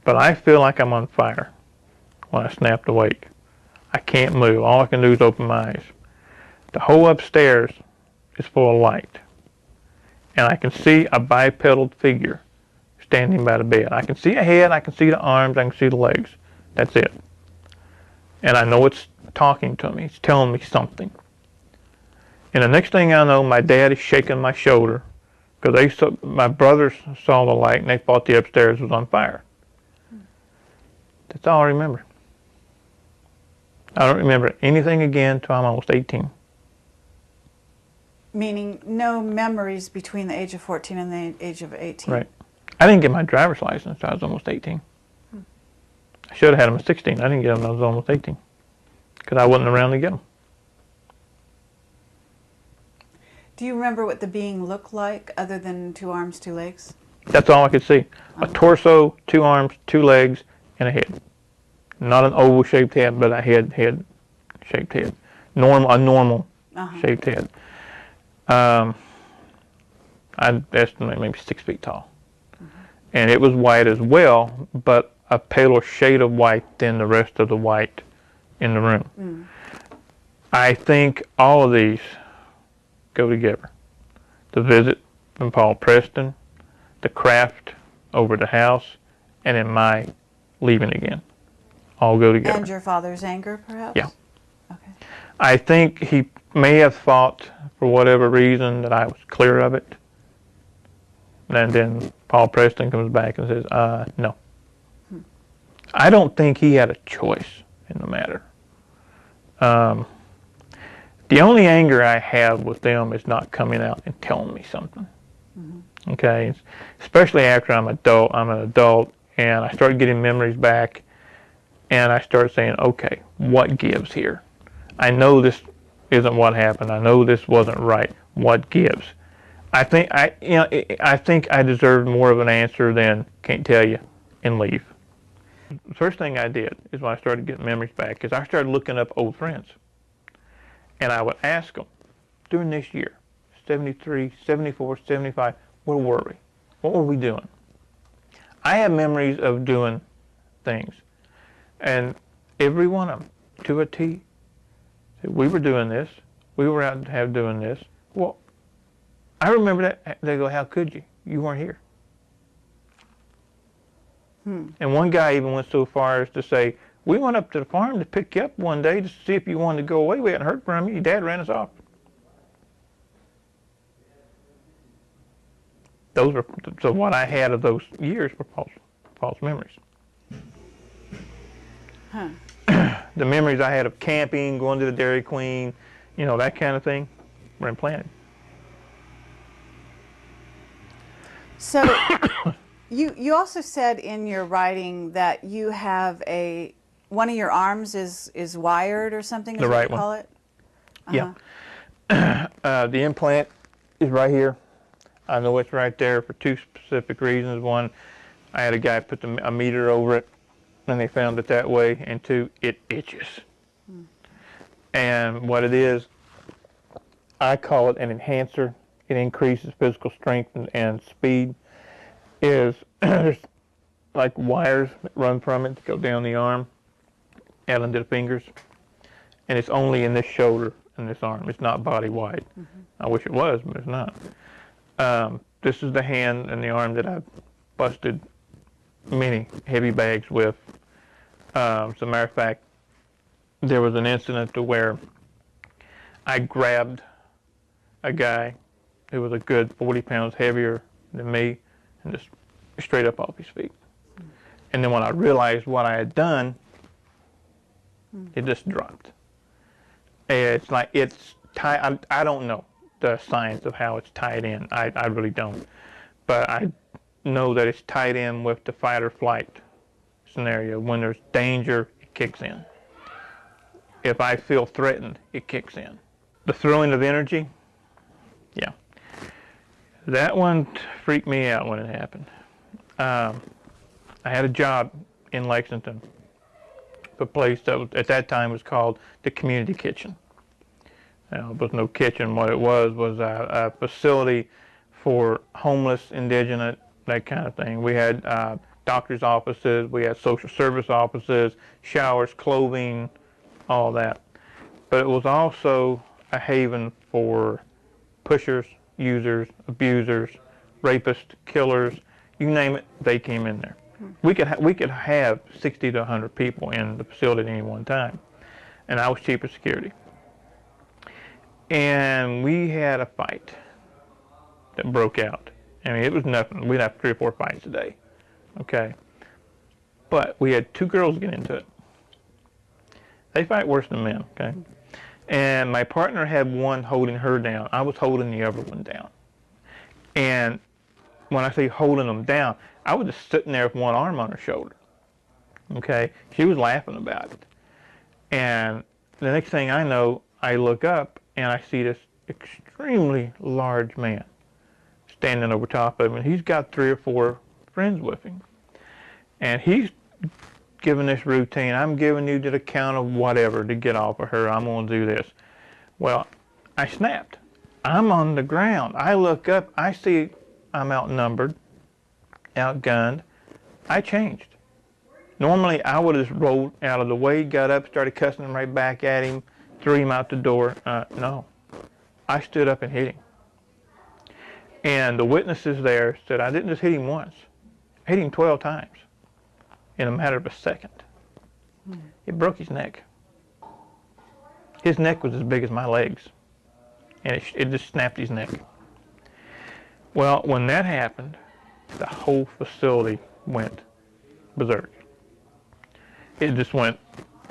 But I feel like I'm on fire when I snapped awake. I can't move. All I can do is open my eyes. The whole upstairs is full of light. And I can see a bipedal figure standing by the bed. I can see a head, I can see the arms, I can see the legs. That's it. And I know it's talking to me. It's telling me something. And the next thing I know, my dad is shaking my shoulder, because my brothers saw the light and they thought the upstairs was on fire. That's all I remember. I don't remember anything again until I'm almost 18. Meaning no memories between the age of 14 and the age of 18? Right. I didn't get my driver's license until I was almost 18. I should have had them at 16. I didn't get them until I was almost 18, because I wasn't around to get them. Do you remember what the being looked like other than 2 arms, 2 legs? That's all I could see. A torso, 2 arms, 2 legs, and a head. Not an oval-shaped head, but a head-shaped head. A normal shaped head. I'd estimate maybe 6 feet tall. And it was white as well, but a paler shade of white than the rest of the white in the room. I think all of these go together. The visit from Paul Preston, the craft over the house, and then my leaving again. All go together. And your father's anger, perhaps? Yeah. Okay. I think he may have thought, for whatever reason, that I was clear of it. And then Paul Preston comes back and says, no. I don't think he had a choice in the matter. The only anger I have with them is not coming out and telling me something. Okay? Especially after I'm an adult, and I start getting memories back, and I start saying, okay, what gives here? I know this isn't what happened. I know this wasn't right. What gives? I think I deserve more of an answer than can't tell you and leave. The first thing I did is when I started getting memories back is I started looking up old friends. And I would ask them, during this year, 73, 74, 75, where were we? What were we doing? I have memories of doing things. And every one of them, to a T, we were doing this. We were out doing this. Well, I remember that. They go, how could you? You weren't here. And one guy even went so far as to say, we went up to the farm to pick you up one day to see if you wanted to go away. We hadn't heard from you. Your dad ran us off. Those were, so what I had of those years were false memories. The memories I had of camping, going to the Dairy Queen, that kind of thing, were implanted. So you also said in your writing that you have one of your arms is wired or something, is the what right you call it? Yeah. The implant is right here. I know it's right there for 2 specific reasons. One, I had a guy put a meter over it, and they found it that way. And 2, it itches. And what it is, I call it an enhancer. It increases physical strength and speed. There's like wires that run from it to go down the arm out into the fingers. And it's only in this shoulder and this arm. It's not body wide. I wish it was, but it's not. This is the hand and the arm that I've busted many heavy bags with. As a matter of fact, there was an incident to where I grabbed a guy who was a good 40 pounds heavier than me and just straight up off his feet. And then when I realized what I had done, it just dropped. It's like it's tied. I don't know the science of how it's tied in. I really don't. But I know that it's tied in with the fight or flight scenario. When there's danger, it kicks in. If I feel threatened, it kicks in. The throwing of energy, yeah. That one freaked me out when it happened. I had a job in Lexington, a place that was, at that time was called the Community Kitchen. Now, there was no kitchen. What it was a facility for homeless, indigent, that kind of thing. We had doctor's offices, we had social service offices, showers, clothing, all that. But it was also a haven for pushers, users, abusers, rapists, killers, you name it, they came in there. We could have 60 to 100 people in the facility at any one time, and I was chief of security. And we had a fight that broke out. I mean, it was nothing. We'd have 3 or 4 fights a day, okay? But we had 2 girls get into it. They fight worse than men, okay? And my partner had one holding her down. I was holding the other one down. And when I say holding them down, I was just sitting there with one arm on her shoulder, okay? She was laughing about it. And the next thing I know, I look up and I see this extremely large man standing over top of him, and he's got 3 or 4 friends with him. And he's giving this routine, I'm giving you to the count of whatever to get off of her, I'm going to do this. Well, I snapped. I'm on the ground. I look up, I see I'm outnumbered, outgunned. I changed. Normally, I would have rolled out of the way, got up, started cussing him right back at him, threw him out the door. No. I stood up and hit him. And the witnesses there said I didn't just hit him once. I hit him 12 times in a matter of a second. It broke his neck. His neck was as big as my legs. And it just snapped his neck. Well, when that happened, the whole facility went berserk. It just went,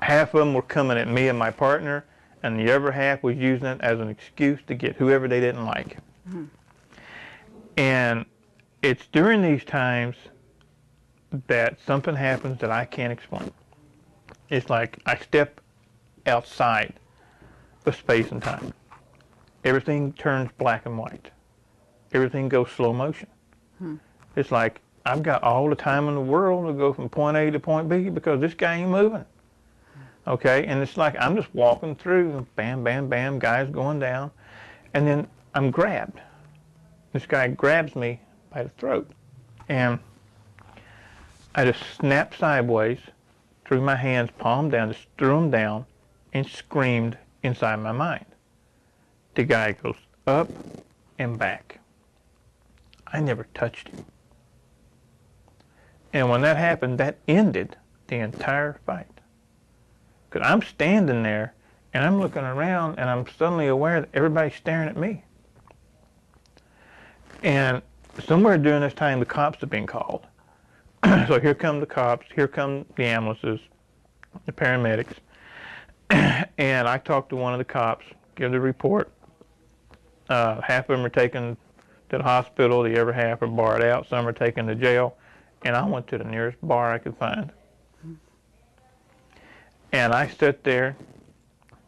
half of them were coming at me and my partner, and the other half was using it as an excuse to get whoever they didn't like. Mm-hmm. And it's during these times that something happens that I can't explain. It's like I step outside of space and time. Everything turns black and white. Everything goes slow motion. It's like I've got all the time in the world to go from point A to point B because this guy ain't moving. Okay, and it's like I'm just walking through, bam, bam, bam, guys going down, and then I'm grabbed. This guy grabs me by the throat, and I just snapped sideways, threw my hands palm down, just threw them down, and screamed inside my mind. The guy goes up and back. I never touched him. And when that happened, that ended the entire fight. Because I'm standing there, and I'm looking around, and I'm suddenly aware that everybody's staring at me. And somewhere during this time, the cops have been called. So here come the cops, here come the ambulances, the paramedics. And I talked to one of the cops, give the report. Half of them are taken to the hospital, the other half are barred out, some are taken to jail. And I went to the nearest bar I could find. And I sat there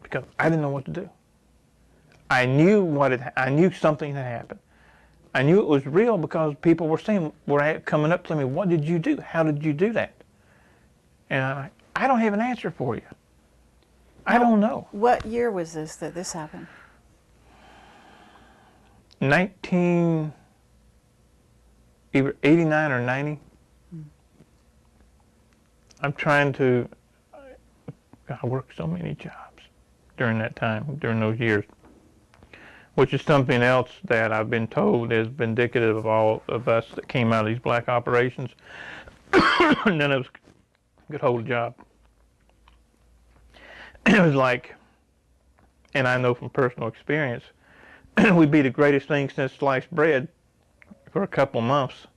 because I didn't know what to do. I knew something had happened. I knew it was real because people were saying, were coming up to me, what did you do? How did you do that? And I'm like, I don't have an answer for you. I don't know. What year was this that this happened? either 89 or 90. I'm trying to, I worked so many jobs during that time, during those years, which is something else that I've been told is indicative of all of us that came out of these black operations. None of us could hold a job. It was like, and I know from personal experience, we'd be the greatest thing since sliced bread for a couple of months,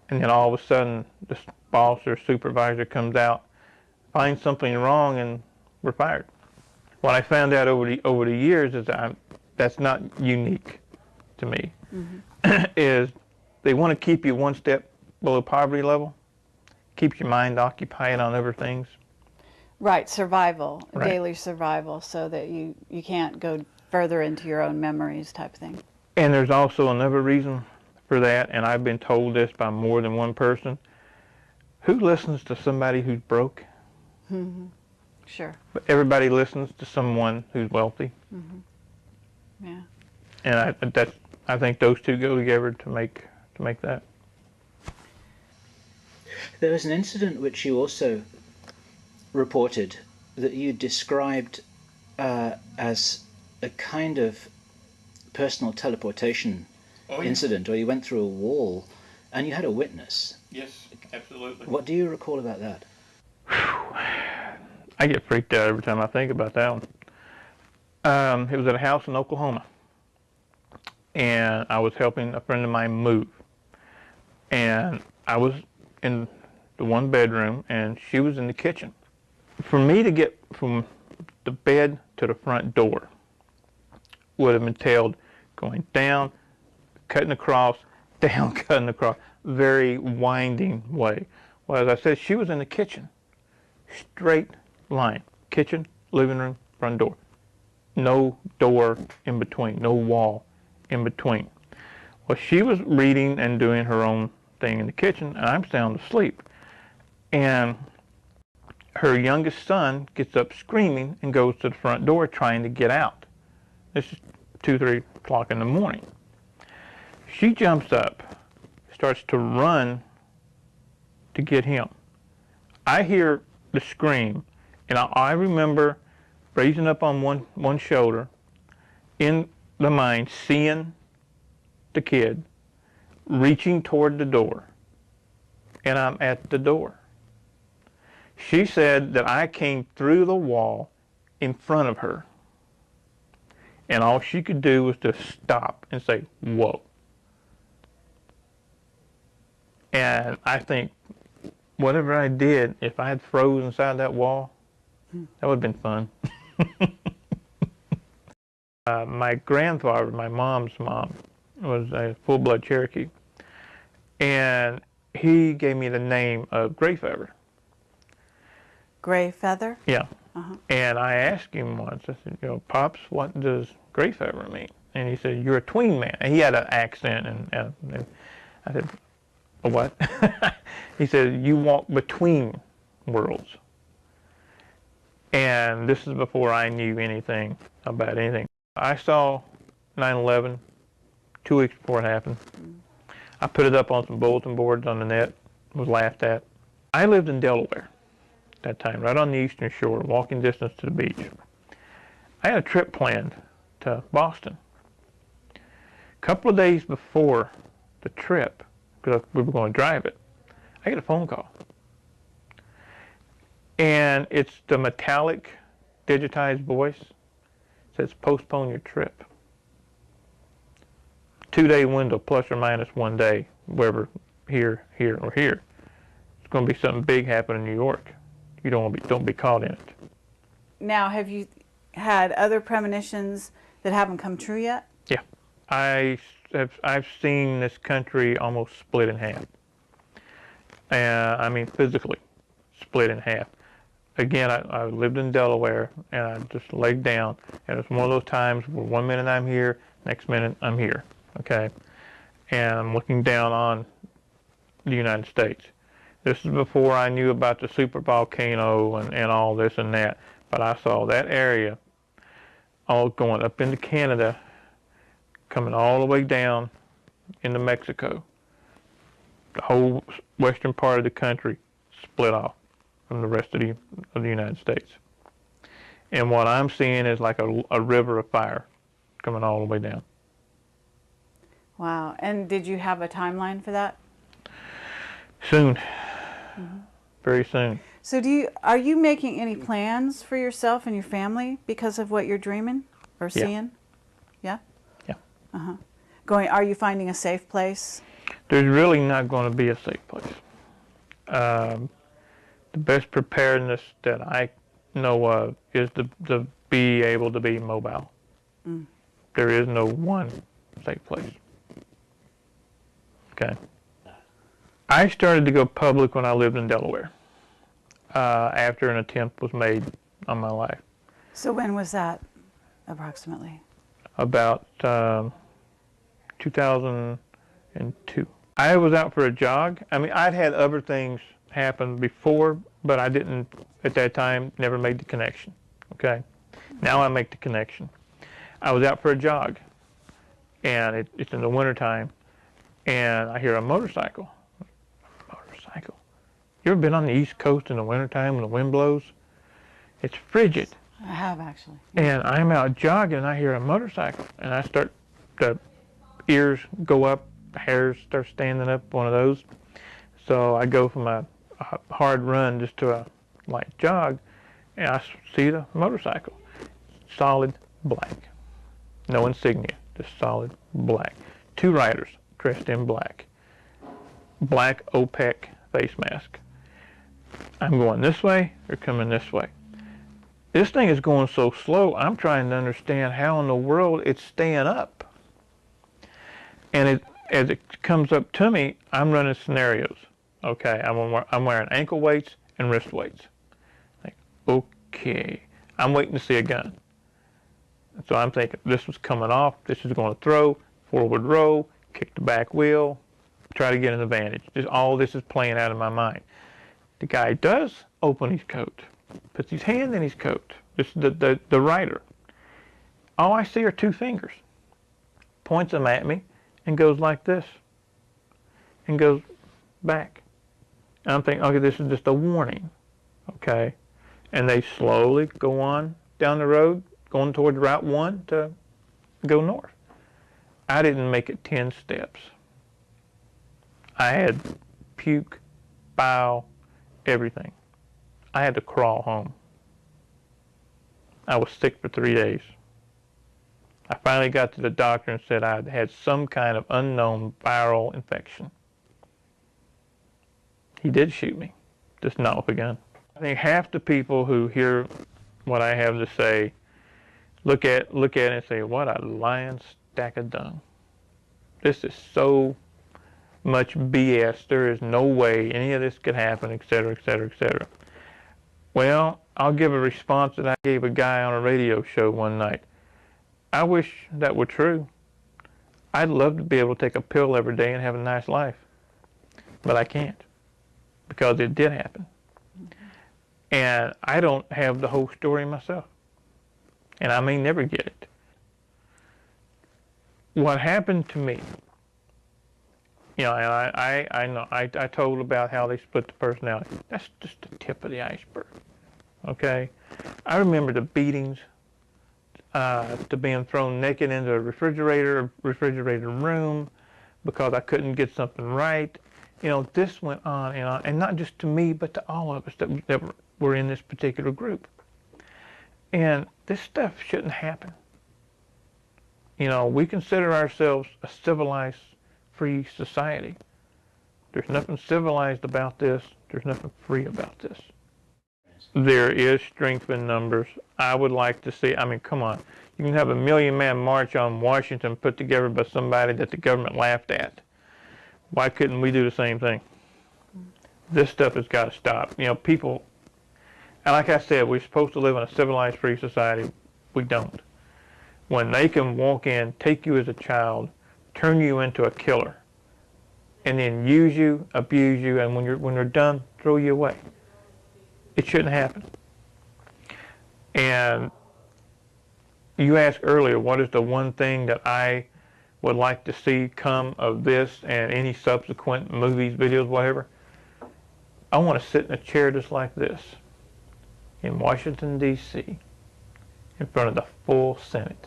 and then all of a sudden the boss or supervisor comes out, finds something wrong, and we're fired. What I found out over the years is that that's not unique to me. Is they want to keep you one step below poverty level, keeps your mind occupied on other things. Right, survival, Right. Daily survival, so that you can't go further into your own memories type thing. And there's also another reason for that, and I've been told this by more than one person. Who listens to somebody who's broke? Sure. But everybody listens to someone who's wealthy. Yeah. And I think those two go together to make that. There was an incident which you also reported that you described as a kind of personal teleportation incident, or you went through a wall and you had a witness. Yes, absolutely. What do you recall about that? I get freaked out every time I think about that one. It was at a house in Oklahoma, and I was helping a friend of mine move. And I was in the one bedroom, and she was in the kitchen. For me to get from the bed to the front door would have entailed going down, cutting across, down, cutting across, very winding way. Well, as I said, she was in the kitchen, straight line, kitchen, living room, front door. No door in between, no wall in between. Well, she was reading and doing her own thing in the kitchen, and I'm sound asleep. And her youngest son gets up screaming and goes to the front door trying to get out. This is 2, 3 o'clock in the morning. She jumps up, starts to run to get him. I hear the scream, and I remember raising up on one shoulder, in the mind, seeing the kid, reaching toward the door, and I'm at the door. She said that I came through the wall in front of her, and all she could do was just stop and say, "Whoa." And I think, whatever I did, if I had froze inside that wall, that would have been fun. My grandfather, my mom's mom, was a full-blood Cherokee, and he gave me the name of Gray Feather. Gray Feather? Yeah. And I asked him once, I said, Pops, what does Gray Feather mean? And he said, "You're a tween man." And he had an accent, and I said, "What?" He said, "You walk between worlds." And this is before I knew anything about anything. I saw 9/11 2 weeks before it happened. I put it up on some bulletin boards on the net, was laughed at. I lived in Delaware at that time, right on the eastern shore, walking distance to the beach. I had a trip planned to Boston. A couple of days before the trip, because we were going to drive it, I get a phone call. And it's the metallic, digitized voice. It says, "Postpone your trip." 2-day window, plus or minus 1 day, wherever, here, or here. It's going to be something big happen in New York. You don't be caught in it. Now, have you had other premonitions that haven't come true yet? Yeah. I've seen this country almost split in half. I mean, physically split in half. Again, I lived in Delaware, and I just laid down, and it's one of those times where 1 minute I'm here, next minute I'm here, okay? And I'm looking down on the United States. This is before I knew about the super volcano and all this and that, but I saw that area all going up into Canada, coming all the way down into Mexico. The whole western part of the country split off from the rest of the United States. And what I'm seeing is like a river of fire coming all the way down. Wow. And did you have a timeline for that? Soon. Very soon. So are you making any plans for yourself and your family because of what you're dreaming or seeing? Yeah? Yeah. Are you finding a safe place? There's really not going to be a safe place. The best preparedness that I know of is to be able to be mobile. There is no one safe place. Okay. I started to go public when I lived in Delaware, after an attempt was made on my life. So when was that, approximately? About 2002. I was out for a jog. I mean, I'd had other things happen before, but I didn't, at that time, never made the connection, okay? Now I make the connection. I was out for a jog, and it's in the wintertime, and I hear a motorcycle. Motorcycle? You ever been on the East Coast in the wintertime when the wind blows? It's frigid. I have, actually. And I'm out jogging, and I hear a motorcycle, and the ears go up, hairs start standing up, one of those. So I go from a hard run just to a light jog, and I see the motorcycle. Solid black. No insignia, just solid black. 2 riders dressed in black. Black OPEC face mask. I'm going this way, they're coming this way. This thing is going so slow, I'm trying to understand how in the world it's staying up. And as it comes up to me, I'm running scenarios. Okay, I'm wearing ankle weights and wrist weights. Like, okay, I'm waiting to see a gun. So I'm thinking this was coming off, this is going to throw, forward row, kick the back wheel, try to get an advantage. Just all this is playing out in my mind. The guy does open his coat, puts his hand in his coat. This is the rider. All I see are two fingers. Points them at me and goes like this and goes back. And I'm thinking, okay, this is just a warning, okay? And they slowly go on down the road, going towards Route 1 to go north. I didn't make it 10 steps. I had puke, bile, everything. I had to crawl home. I was sick for 3 days. I finally got to the doctor and said I had some kind of unknown viral infection. He did shoot me, just not with a gun. I think half the people who hear what I have to say look at it and say, what a lying stack of dung. This is so much BS. There is no way any of this could happen, etc., etc., etc. Well, I'll give a response that I gave a guy on a radio show one night. I wish that were true. I'd love to be able to take a pill every day and have a nice life. But I can't, because it did happen. And I don't have the whole story myself. And I may never get it. What happened to me, you know, and I know, I told about how they split the personality. That's just the tip of the iceberg, okay? I remember the beatings, to being thrown naked into a refrigerator room because I couldn't get something right. You know, this went on, and not just to me, but to all of us that were in this particular group. And this stuff shouldn't happen. You know, we consider ourselves a civilized, free society. There's nothing civilized about this. There's nothing free about this. There is strength in numbers. I would like to see, I mean, come on. You can have a 1 million man march on Washington put together by somebody that the government laughed at. Why couldn't we do the same thing? This stuff has got to stop. You know, people, and like I said, we're supposed to live in a civilized, free society. We don't. When they can walk in, take you as a child, turn you into a killer, and then use you, abuse you, and when they're done, throw you away. It shouldn't happen. And you asked earlier, what is the one thing that I would like to see come of this and any subsequent movies, videos, whatever? I want to sit in a chair just like this in Washington, D.C., in front of the full Senate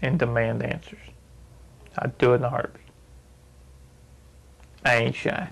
and demand answers. I'd do it in a heartbeat. I ain't shy.